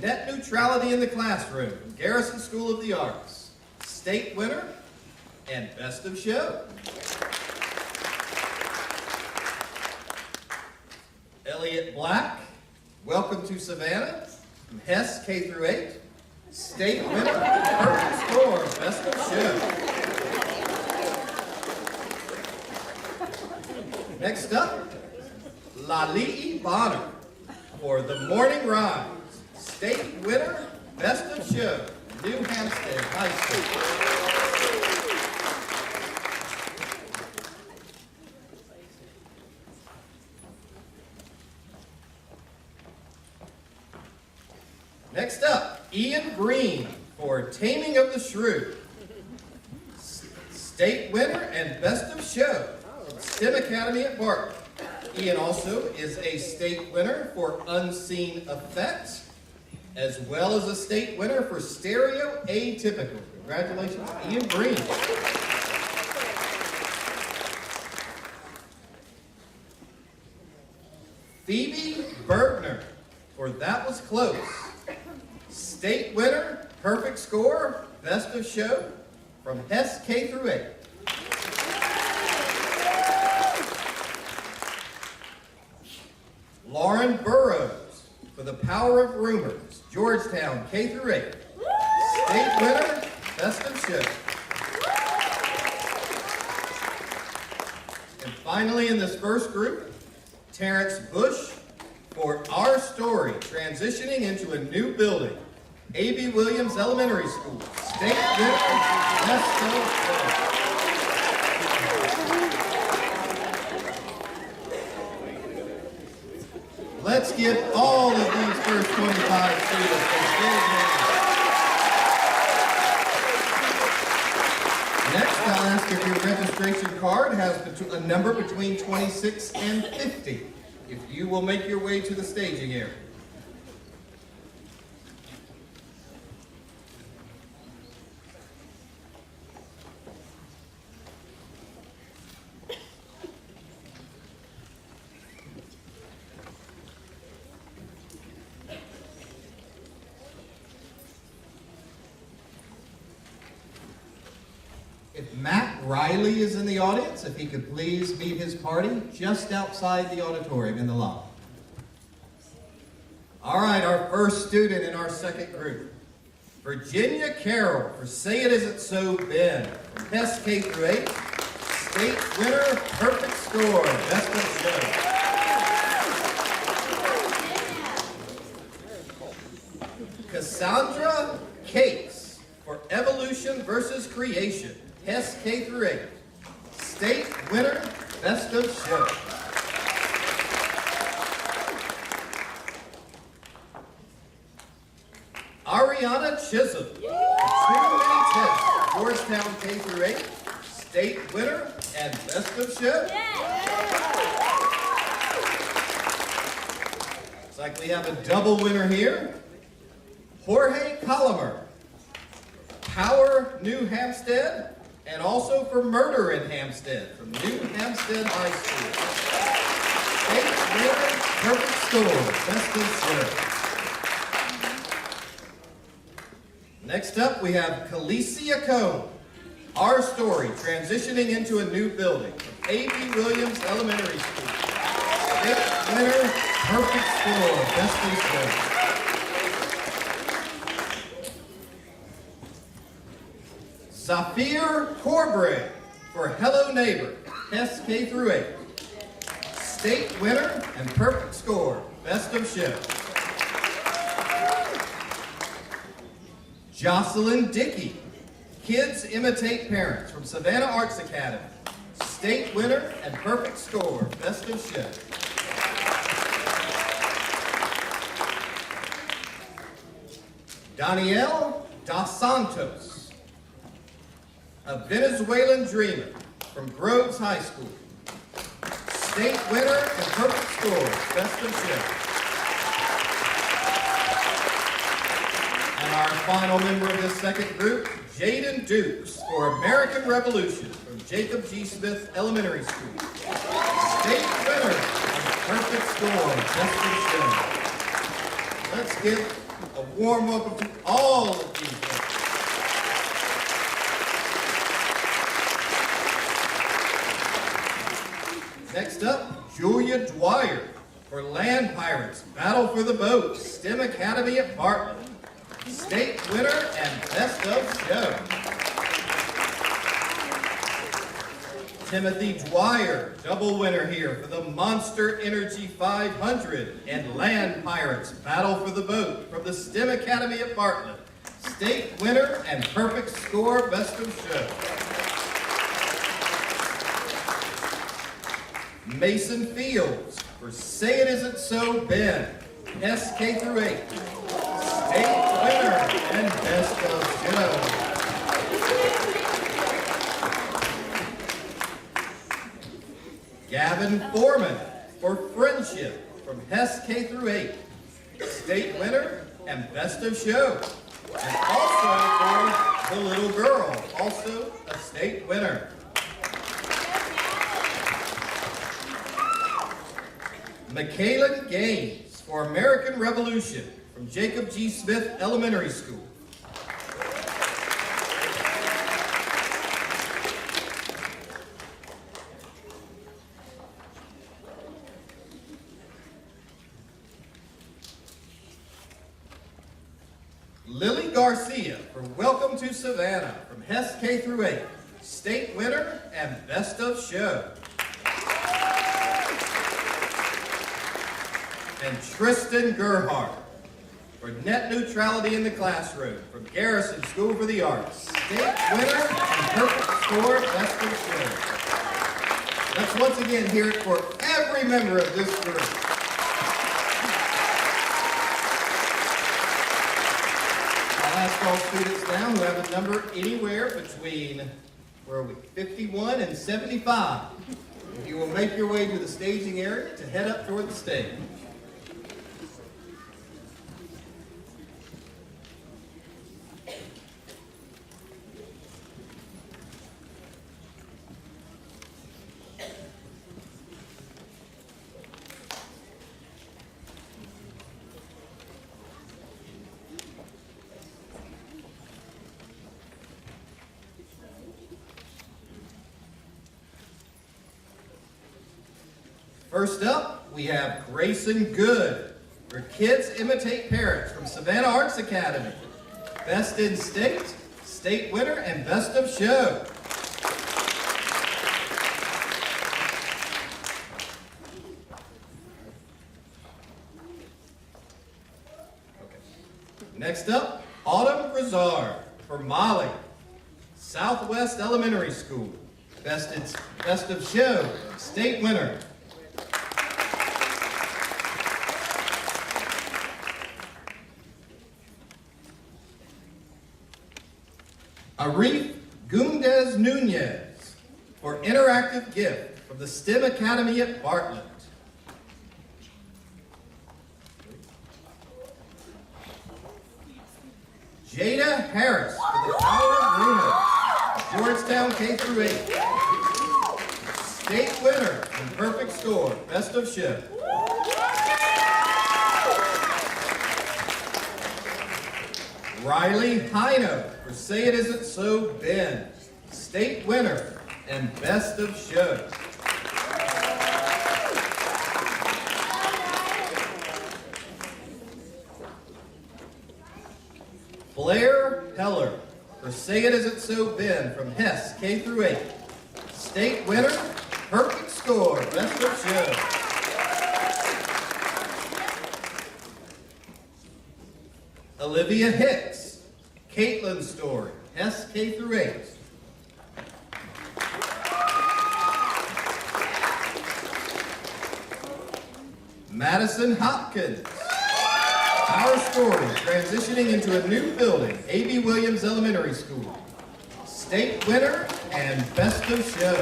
Net Neutrality in the Classroom from Garrison School of the Arts. State winner and Best of Show. Elliot Black, Welcome to Savannah from Hess K through 8. State winner, perfect score, Best of Show. Next up, Lalii Bonner for The Morning Rise. State winner, Best of Show, New Hampstead High School. Next up, Ian Green for Taming of the Shrew. State winner and Best of Show, STEM Academy at Barton. Ian also is a state winner for Unseen Effects, as well as a state winner for Stereo Atypical. Congratulations, Ian Green. Phoebe Bergner for That Was Close. State winner, perfect score, Best of Show from Hess K through 8. Lauren Burrows for The Power of Rumors, Georgetown K through 8. State winner, Best of Show. And finally in this first group, Terrence Bush for Our Story, Transitioning into a New Building, A.B. Williams Elementary School. State winner, Best of Show. Let's give all of these first 25 students a big hand. Next, I'll ask if your registration card has a number between 26 and 50. If you will make your way to the staging area. If Matt Riley is in the audience, if he could please meet his party just outside the auditorium in the lobby. All right, our first student in our second group, Virginia Carroll for Say It Isn't So, Ben, from Hess K through 8. State winner, perfect score, Best of Show. Cassandra Cates for Evolution versus Creation, Hess K through 8. State winner, best of show. Ariana Chisholm, Too Many Tests, Georgetown K through 8. State winner and best of show. Looks like we have a double winner here. Jorge Colomer, Power New Hampstead, and also for Murder in Hampstead from New Hampstead High School. State winner, perfect score, best of show. Next up, we have Calicia Cone, Our Story, Transitioning into a New Building from A.B. Williams Elementary School. State winner, perfect score, best of show. Zafir Corbray for Hello Neighbor, Hess K through 8. State winner and perfect score, best of show. Jocelyn Dickey, Kids Imitate Parents from Savannah Arts Academy. State winner and perfect score, best of show. Danielle Dos Santos, a Venezuelan dreamer from Groves High School. State winner and perfect score, best of show. And our final member of this second group, Jaden Dukes for American Revolution from Jacob G. Smith Elementary School. State winner and perfect score, best of show. Let's give a warm welcome to all of these folks. Next up, Julia Dwyer for Land Pirates, Battle for the Boat, STEM Academy at Bartlett. State winner and best of show. Timothy Dwyer, double winner here for the Monster Energy 500 and Land Pirates, Battle for the Boat from the STEM Academy at Bartlett. State winner and perfect score, best of show. Mason Fields for Say It Isn't So, Ben, SK through 8. State winner and best of show. Gavin Foreman for Friendship from Hess K through 8. State winner and best of show. And also for the little girl, also a state winner. Michaela Gaines for American Revolution from Jacob G. Smith Elementary School. Lily Garcia for Welcome to Savannah from Hess K through 8. State winner and best of show. And Tristan Gerhardt for Net Neutrality in the Classroom from Garrison School for the Arts. State winner and perfect score, best of show. Let's once again hear it for every member of this group. I'll ask all students now who have a number anywhere between, 51 and 75. If you will make your way to the staging area to head up toward the stage. First up, we have Grayson Good for Kids Imitate Parents from Savannah Arts Academy. Best in State, state winner, and best of show. Next up, Autumn Brazar for Molly, Southwest Elementary School. Best of Show, state winner. Arif Gumdez Nunez for Interactive Gift from the STEM Academy at Bartlett. Jada Harris for the Power of Bruno, Georgetown K-8. State winner and perfect score, best of show. Riley Hino for Say It Isn't So, Ben. State winner and best of show. Blair Heller for Say It Isn't So, Ben from Hess K-8. State winner, perfect score, best of show. Olivia Hicks, Caitlin Story, Hess K-8. Madison Hopkins, Our Story, transitioning into a new building, A.B. Williams Elementary School. State winner and best of show.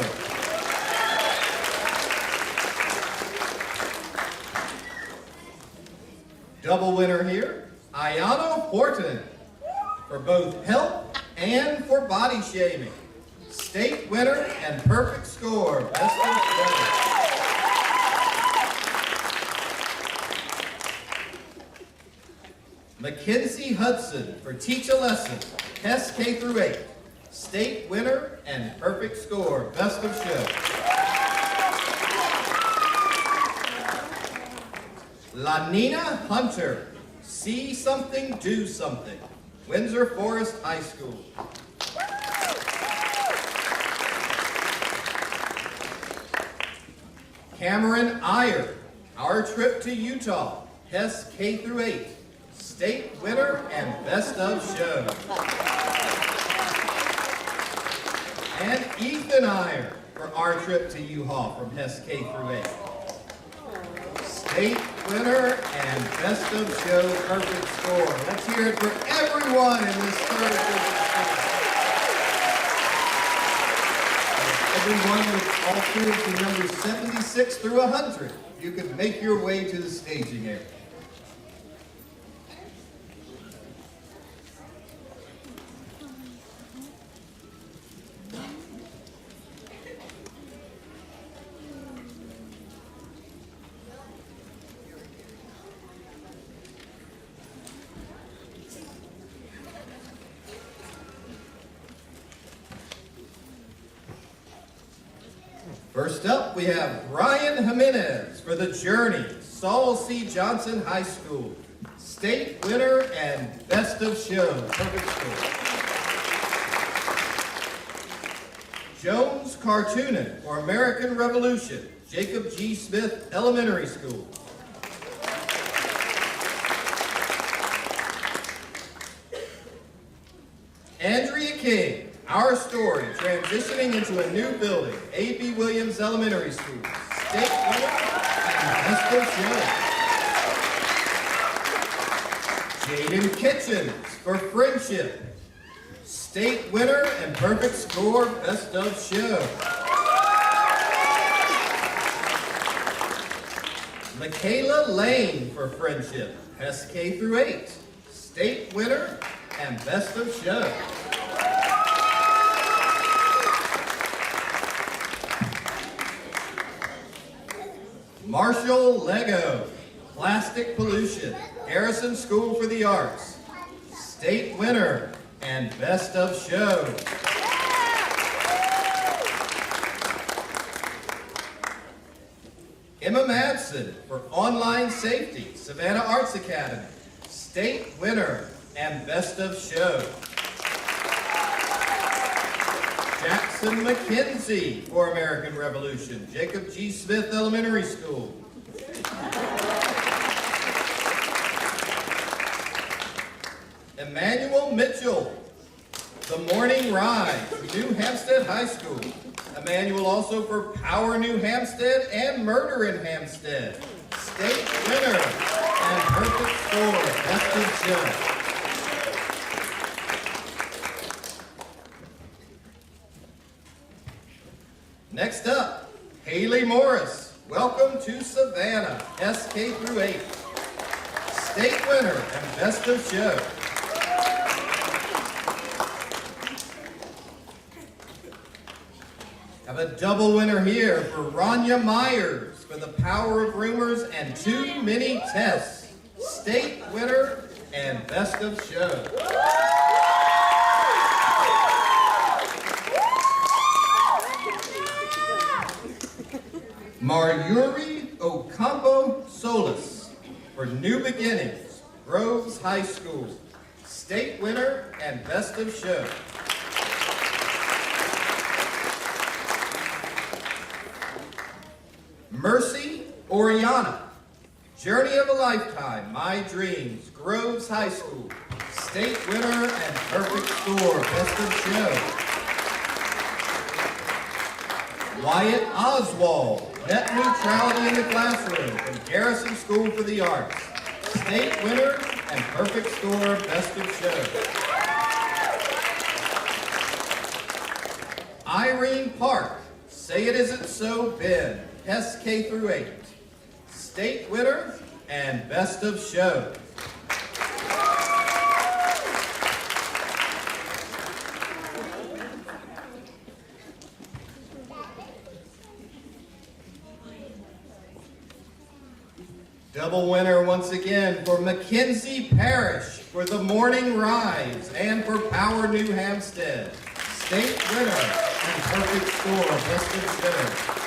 Double winner here, Ayano Horton, for both help and for body shaming. State winner and perfect score, best of show. Mackenzie Hudson for Teach a Lesson, Hess K-8. State winner and perfect score, best of show. Lanina Hunter, See Something, Do Something, Windsor Forest High School. Cameron Iyer, Our Trip to Utah, Hess K-8. State winner and best of show. And Ethan Iyer for Our Trip to Utah from Hess K-8. State winner and best of show, perfect score. Let's hear it for everyone in this third division school. Everyone with all students in numbers 76 through 100, you can make your way to the staging area. First up, we have Ryan Jimenez for The Journey, Saul C. Johnson High School. State winner and best of show, perfect score. Jones Cartoonin for American Revolution, Jacob G. Smith Elementary School. Andrea King, Our Story, transitioning into a new building, A.B. Williams Elementary School. State winner and best of show. Jaden Kitchens for Friendship. State winner and perfect score, best of show. Michaela Lane for Friendship, SK-8. State winner and best of show. Marshall Lego, Plastic Pollution, Harrison School for the Arts. State winner and best of show. Emma Madsen for Online Safety, Savannah Arts Academy. State winner and best of show. Jackson McKenzie for American Revolution, Jacob G. Smith Elementary School. Emmanuel Mitchell, The Morning Rise, New Hampstead High School. Emmanuel also for Power New Hampstead and Murder in Hampstead. State winner and perfect score, best of show. Next up, Haley Morris, welcome to Savannah, SK through 8. State winner and best of show. Have a double winner here for Rania Myers for The Power of Rumors and Too Many Tests. State winner and best of show. Marjorie Ocampo Solis for New Beginnings, Groves High School. State winner and best of show. Mercy Oriana, Journey of a Lifetime, My Dreams, Groves High School. State winner and perfect score, best of show. Wyatt Oswald, Net Neutrality in the Classroom from Garrison School for the Arts. State winner and perfect score, best of show. Irene Park, Say It Isn't So, Ben, SK through 8. State winner and best of show. Double winner once again for Mackenzie Parrish for The Morning Rise and for Power New Hampstead. State winner and perfect score, best of show.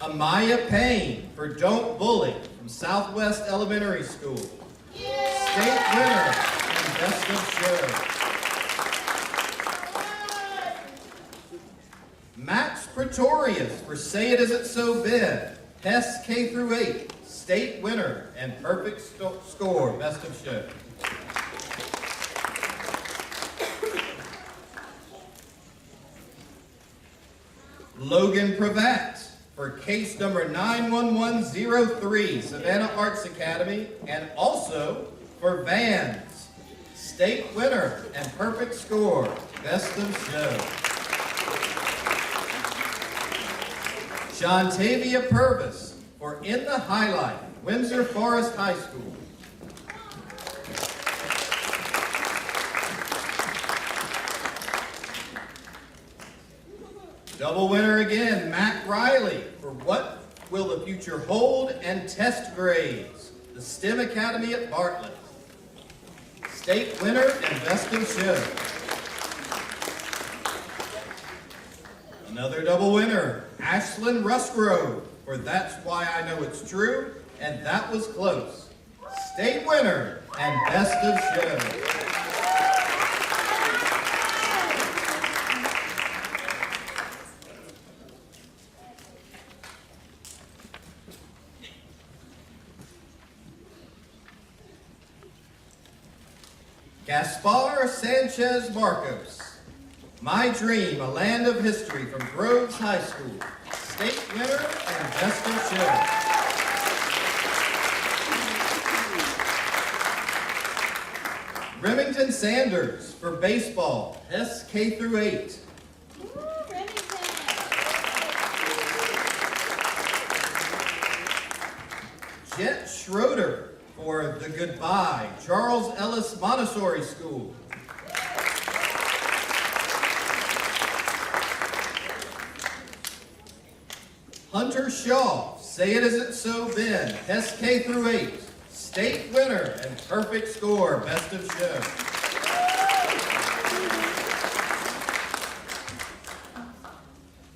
Amaya Payne for Don't Bully from Southwest Elementary School. State winner and best of show. Max Pretorius for Say It Isn't So, Ben, SK through 8. State winner and perfect score, best of show. Logan Pravat for case number 91103, Savannah Arts Academy, and also for Vans. State winner and perfect score, best of show. Shantavia Purvis for In the Highlight, Windsor Forest High School. Double winner again, Matt Riley for What Will the Future Hold and Test Grades, the STEM Academy at Bartlett. State winner and best of show. Another double winner, Ashlyn Rusgrove for That's Why I Know It's True, and That Was Close. State winner and best of show. Gaspar Sanchez Marcos, My Dream, A Land of History from Groves High School. State winner and best of show. Remington Sanders for baseball, SK through 8. Jet Schroeder for The Goodbye, Charles Ellis Montessori School. Hunter Shaw, Say It Isn't So, Ben, SK through 8. State winner and perfect score, best of show.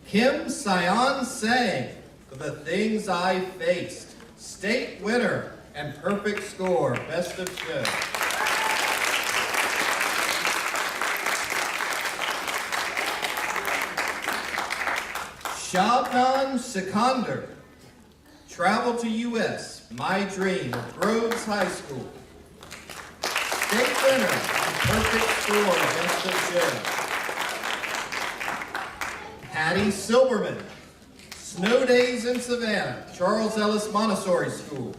Kim Sion Sang for The Things I Faced. State winner and perfect score, best of show. Shabnan Sikandar, Travel to U.S., My Dream of Groves High School. State winner, perfect score, best of show. Patty Silberman. Snow Days in Savannah, Charles Ellis Montessori School.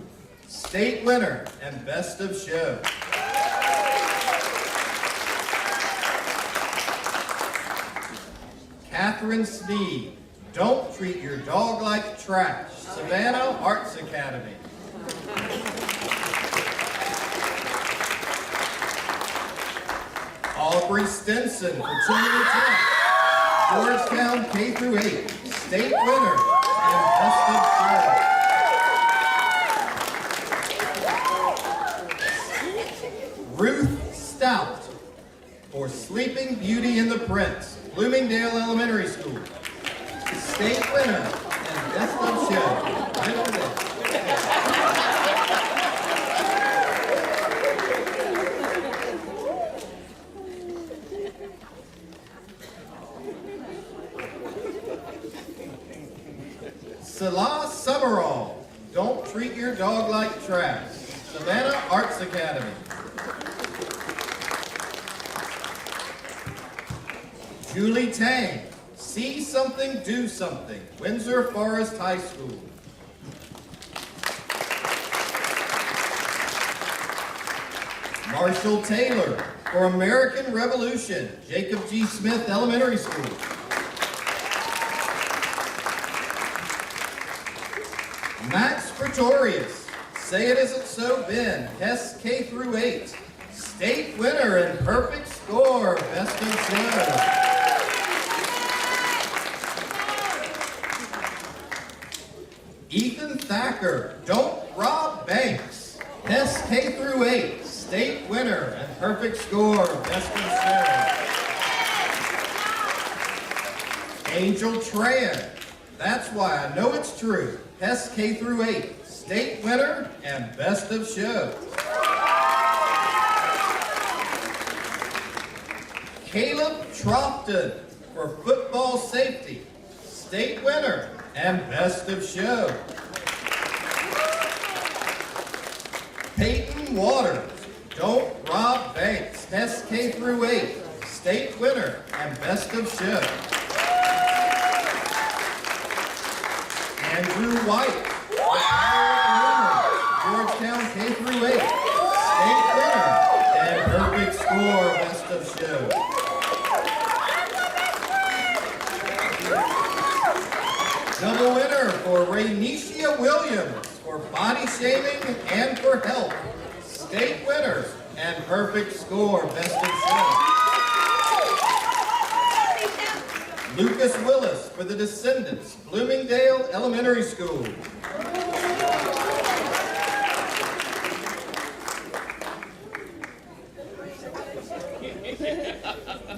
State winner and best of show. Catherine Sneed. Don't treat your dog like trash. Savannah Arts Academy. Aubrey Stinson for 210. Georgetown K through 8. State winner and best of show. Ruth Stout for Sleeping Beauty and the Prince, Bloomingdale Elementary School. State winner and best of show. Right over there. Salah Summerall, don't treat your dog like trash. Savannah Arts Academy. Julie Tang, see something, do something. Windsor Forest High School. Marshall Taylor for American Revolution, Jacob G. Smith Elementary School. Max Pretorius, Say It Isn't So, Ben, Hess K through 8. State winner and perfect score, best of show. Ethan Thacker, don't rob banks. Hess K through 8. State winner and perfect score, best of show. Angel Tran, that's why I know it's true. Hess K through 8, state winner and best of show. Caleb Trofton for football safety, state winner and best of show. Peyton Waters, don't rob banks, Hess K through 8, state winner and best of show. Andrew White, Georgetown K through 8, state winner and perfect score, best of show. Double winner for Raynesia Williams for body shaming and for health, state winner and perfect score, best of show. Lucas Willis for the Descendants, Bloomingdale Elementary School.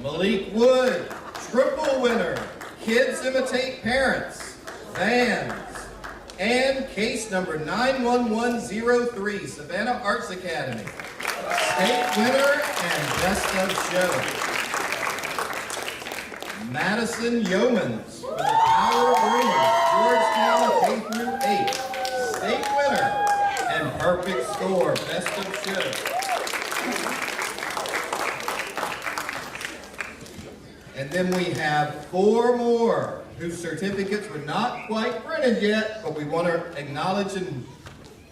Malik Wood, triple winner, Kids Imitate Parents, Vans, and case number 91103, Savannah Arts Academy. State winner and best of show. Madison Yeomans for the Power of Rumors, Georgetown K through 8, state winner and perfect score, best of show. And then we have 4 more whose certificates were not quite printed yet, but we want to acknowledge and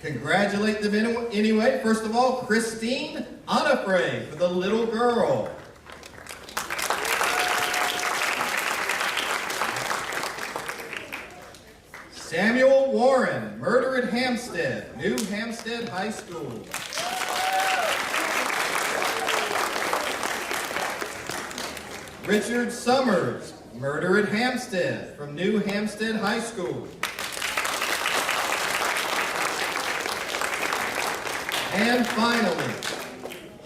congratulate them anyway. First of all, Christine Onifray for the little girl. Samuel Warren, Murder at Hampstead, New Hampstead High School. Richard Summers, Murder at Hampstead, from New Hampstead High School. And finally,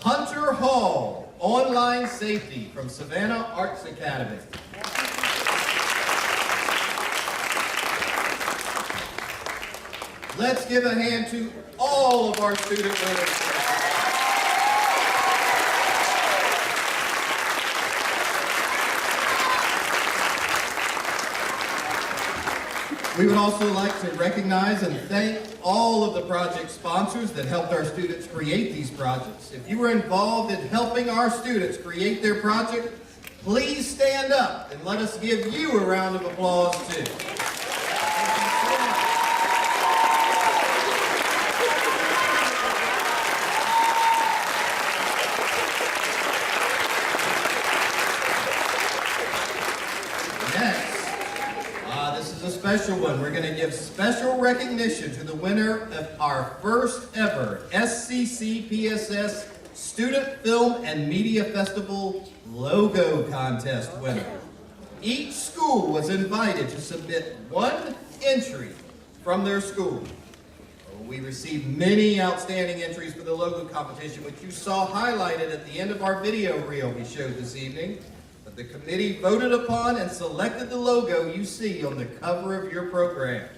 Hunter Hall, Online Safety, from Savannah Arts Academy. Let's give a hand to all of our student winners. We would also like to recognize and thank all of the project sponsors that helped our students create these projects. If you were involved in helping our students create their project, please stand up and let us give you a round of applause too. A special one. We're going to give special recognition to the winner of our first ever SCCPSS Student Film and Media Festival Logo Contest winner. Each school was invited to submit one entry from their school. We received many outstanding entries for the logo competition, which you saw highlighted at the end of our video reel we showed this evening. The committee voted upon and selected the logo you see on the cover of your program.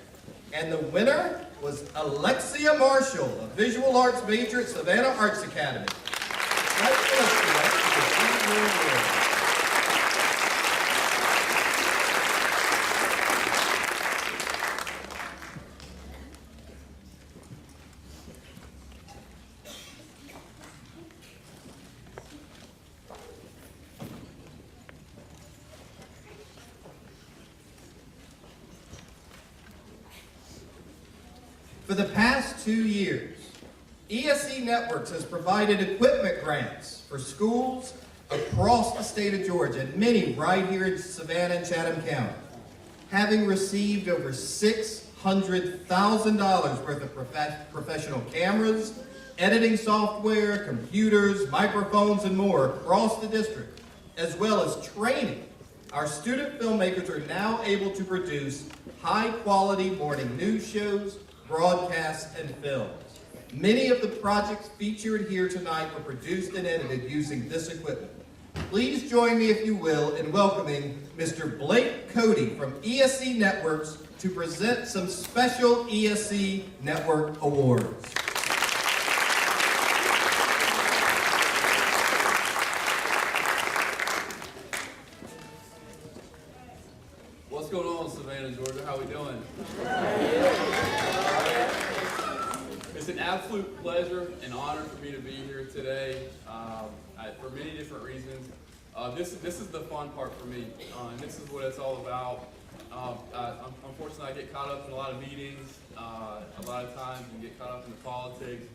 And the winner was Alexia Marshall, a visual arts major at Savannah Arts Academy. For the past 2 years, ESC Networks has provided equipment grants for schools across the state of Georgia, and many right here in Savannah and Chatham County, having received over $600,000 worth of professional cameras, editing software, computers, microphones, and more across the district, as well as training. Our student filmmakers are now able to produce high-quality morning news shows, broadcasts, and films. Many of the projects featured here tonight were produced and edited using this equipment. Please join me, if you will, in welcoming Mr. Blake Cody from ESC Networks to present some special ESC Network awards. What's going on, Savannah, Georgia? How we doing? It's an absolute pleasure and honor for me to be here today for many different reasons. This is the fun part for me, and this is what it's all about. Unfortunately, I get caught up in a lot of meetings, a lot of times, and get caught up in the politics.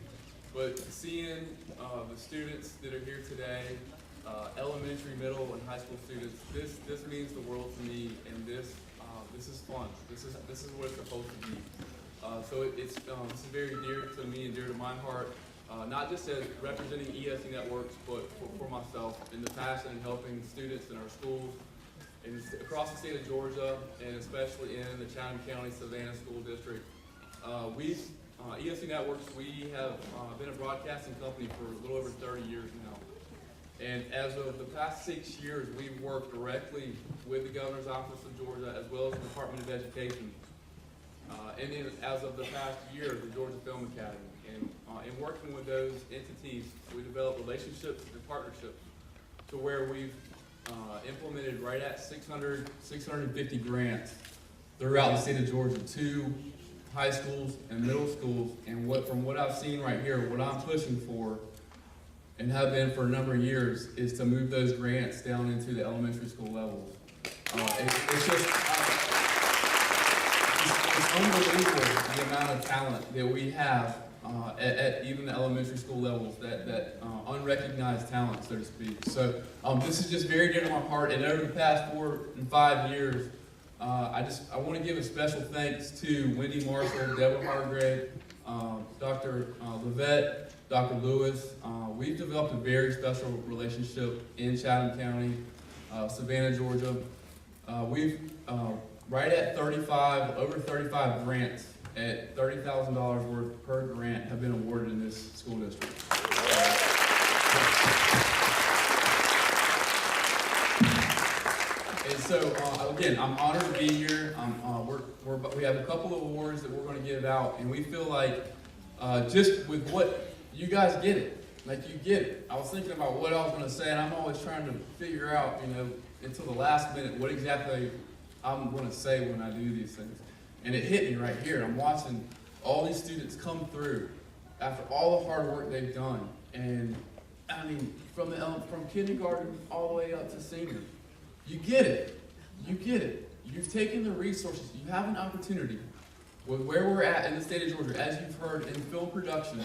But seeing the students that are here today, elementary, middle, and high school students, this means the world to me, and this is fun. This is what it's supposed to be. So this is very dear to me and dear to my heart, not just as representing ESC Networks, but for myself in the passion in helping students in our schools across the state of Georgia, and especially in the Chatham County Savannah School District. ESC Networks, we have been a broadcasting company for a little over 30 years now. And as of the past 6 years, we've worked directly with the Governor's Office of Georgia as well as the Department of Education. And then as of the past year, the Georgia Film Academy. And in working with those entities, we developed relationships and partnerships to where we've implemented right at 650 grants throughout the state of Georgia to high schools and middle schools. And from what I've seen right here, what I'm pushing for and have been for a number of years is to move those grants down into the elementary school levels. It's unbelievable the amount of talent that we have at even the elementary school levels, that unrecognized talent, so to speak. So this is just very dear to my heart, and over the past 4 and 5 years, I want to give a special thanks to Wendy Marshall, Deborah Hargrave, Dr. Levette, Dr. Lewis. We've developed a very special relationship in Chatham County, Savannah, Georgia. We've right at over 35 grants at $30,000 worth per grant have been awarded in this school district. And so, again, I'm honored to be here. We have a couple of awards that we're going to give out, and we feel like just with what you guys get it. Like, you get it. I was thinking about what I was going to say, and I'm always trying to figure out, until the last minute, what exactly I'm going to say when I do these things. And it hit me right here. I'm watching all these students come through after all the hard work they've done. And I mean, from kindergarten all the way up to senior. You get it. You get it. You've taken the resources. You have an opportunity with where we're at in the state of Georgia, as you've heard, in film production,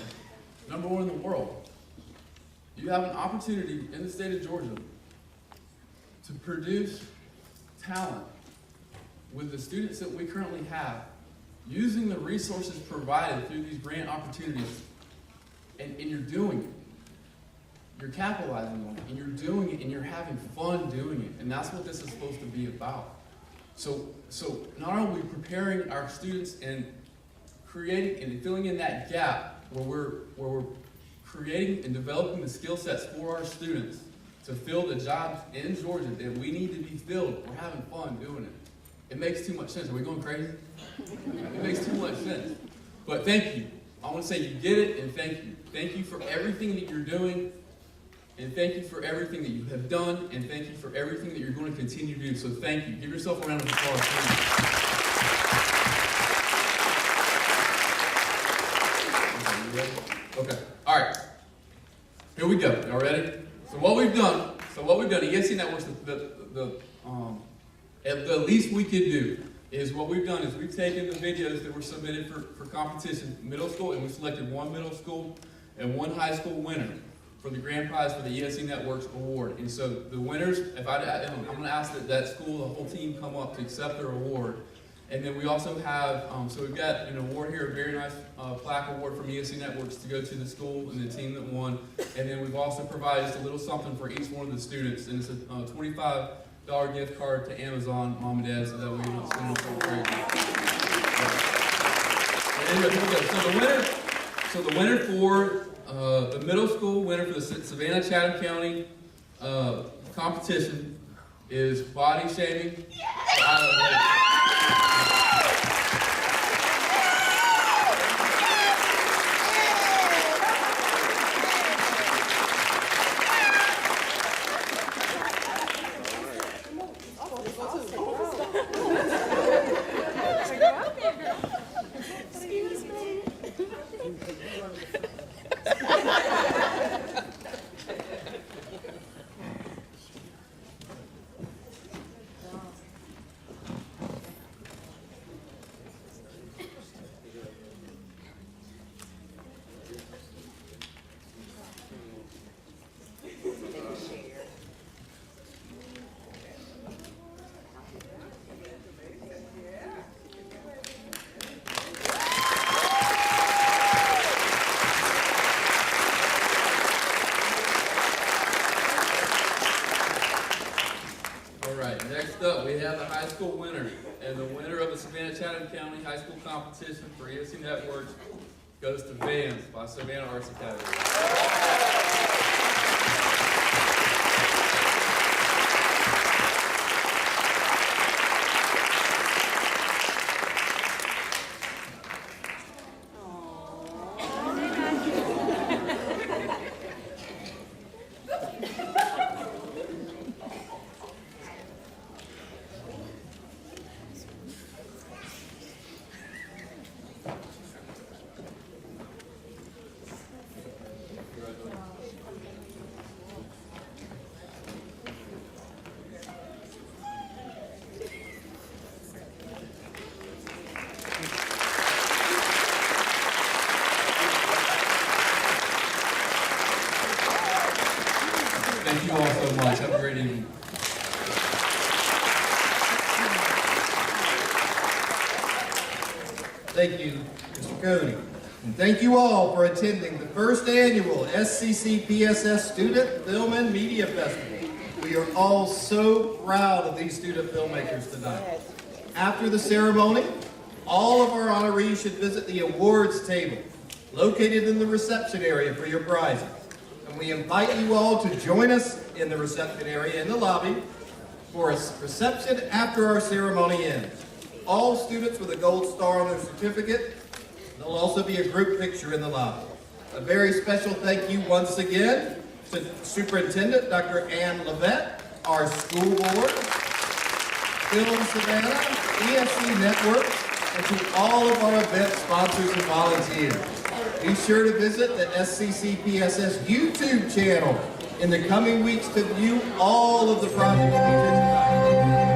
#1 in the world. You have an opportunity in the state of Georgia to produce talent with the students that we currently have, using the resources provided through these grant opportunities, and you're doing it. You're capitalizing on it, and you're doing it, and you're having fun doing it, and that's what this is supposed to be about. So not only are we preparing our students and creating and filling in that gap where we're creating and developing the skill sets for our students to fill the jobs in Georgia that we need to be filled, we're having fun doing it. It makes too much sense. Are we going crazy? It makes too much sense. But thank you. I want to say you get it, and thank you. Thank you for everything that you're doing. And thank you for everything that you have done, and thank you for everything that you're going to continue to do. So thank you. Give yourself a round of applause, please. Okay. All right. Here we go. Y'all ready? So what we've done, ESC Networks, the least we could do is what we've done is we've taken the videos that were submitted for competition, middle school, and we selected one middle school and one high school winner for the grand prize for the ESC Networks award. And so the winners, I'm going to ask that school, the whole team, come up to accept their award. And then we also have, so we've got an award here, a very nice plaque award from ESC Networks to go to the school and the team that won. And then we've also provided just a little something for each one of the students. And it's a $25 gift card to Amazon, Mom and Dad, so that we don't spend it so crazy. Anyway, here we go. So the winner for the middle school winner for the Savannah Chatham County competition is body shaming. Next up, we have the high school winner, and the winner of the Savannah Chatham County High School Competition for ESC Networks goes to Vans by Savannah Arts Academy. Thank you all so much. Have a great evening. Thank you, Mr. Cody. And thank you all for attending the first annual SCCPSS Student Film and Media Festival. We are all so proud of these student filmmakers tonight. After the ceremony, all of our honorees should visit the awards table located in the reception area for your prizes. And we invite you all to join us in the reception area in the lobby for a reception after our ceremony ends. All students with a gold star on their certificate. There'll also be a group picture in the lobby. A very special thank you once again to Superintendent Dr. Ann Levette, our school board, Film Savannah, ESC Networks, and to all of our event sponsors and volunteers. Be sure to visit the SCCPSS YouTube channel in the coming weeks to view all of the projects featured tonight.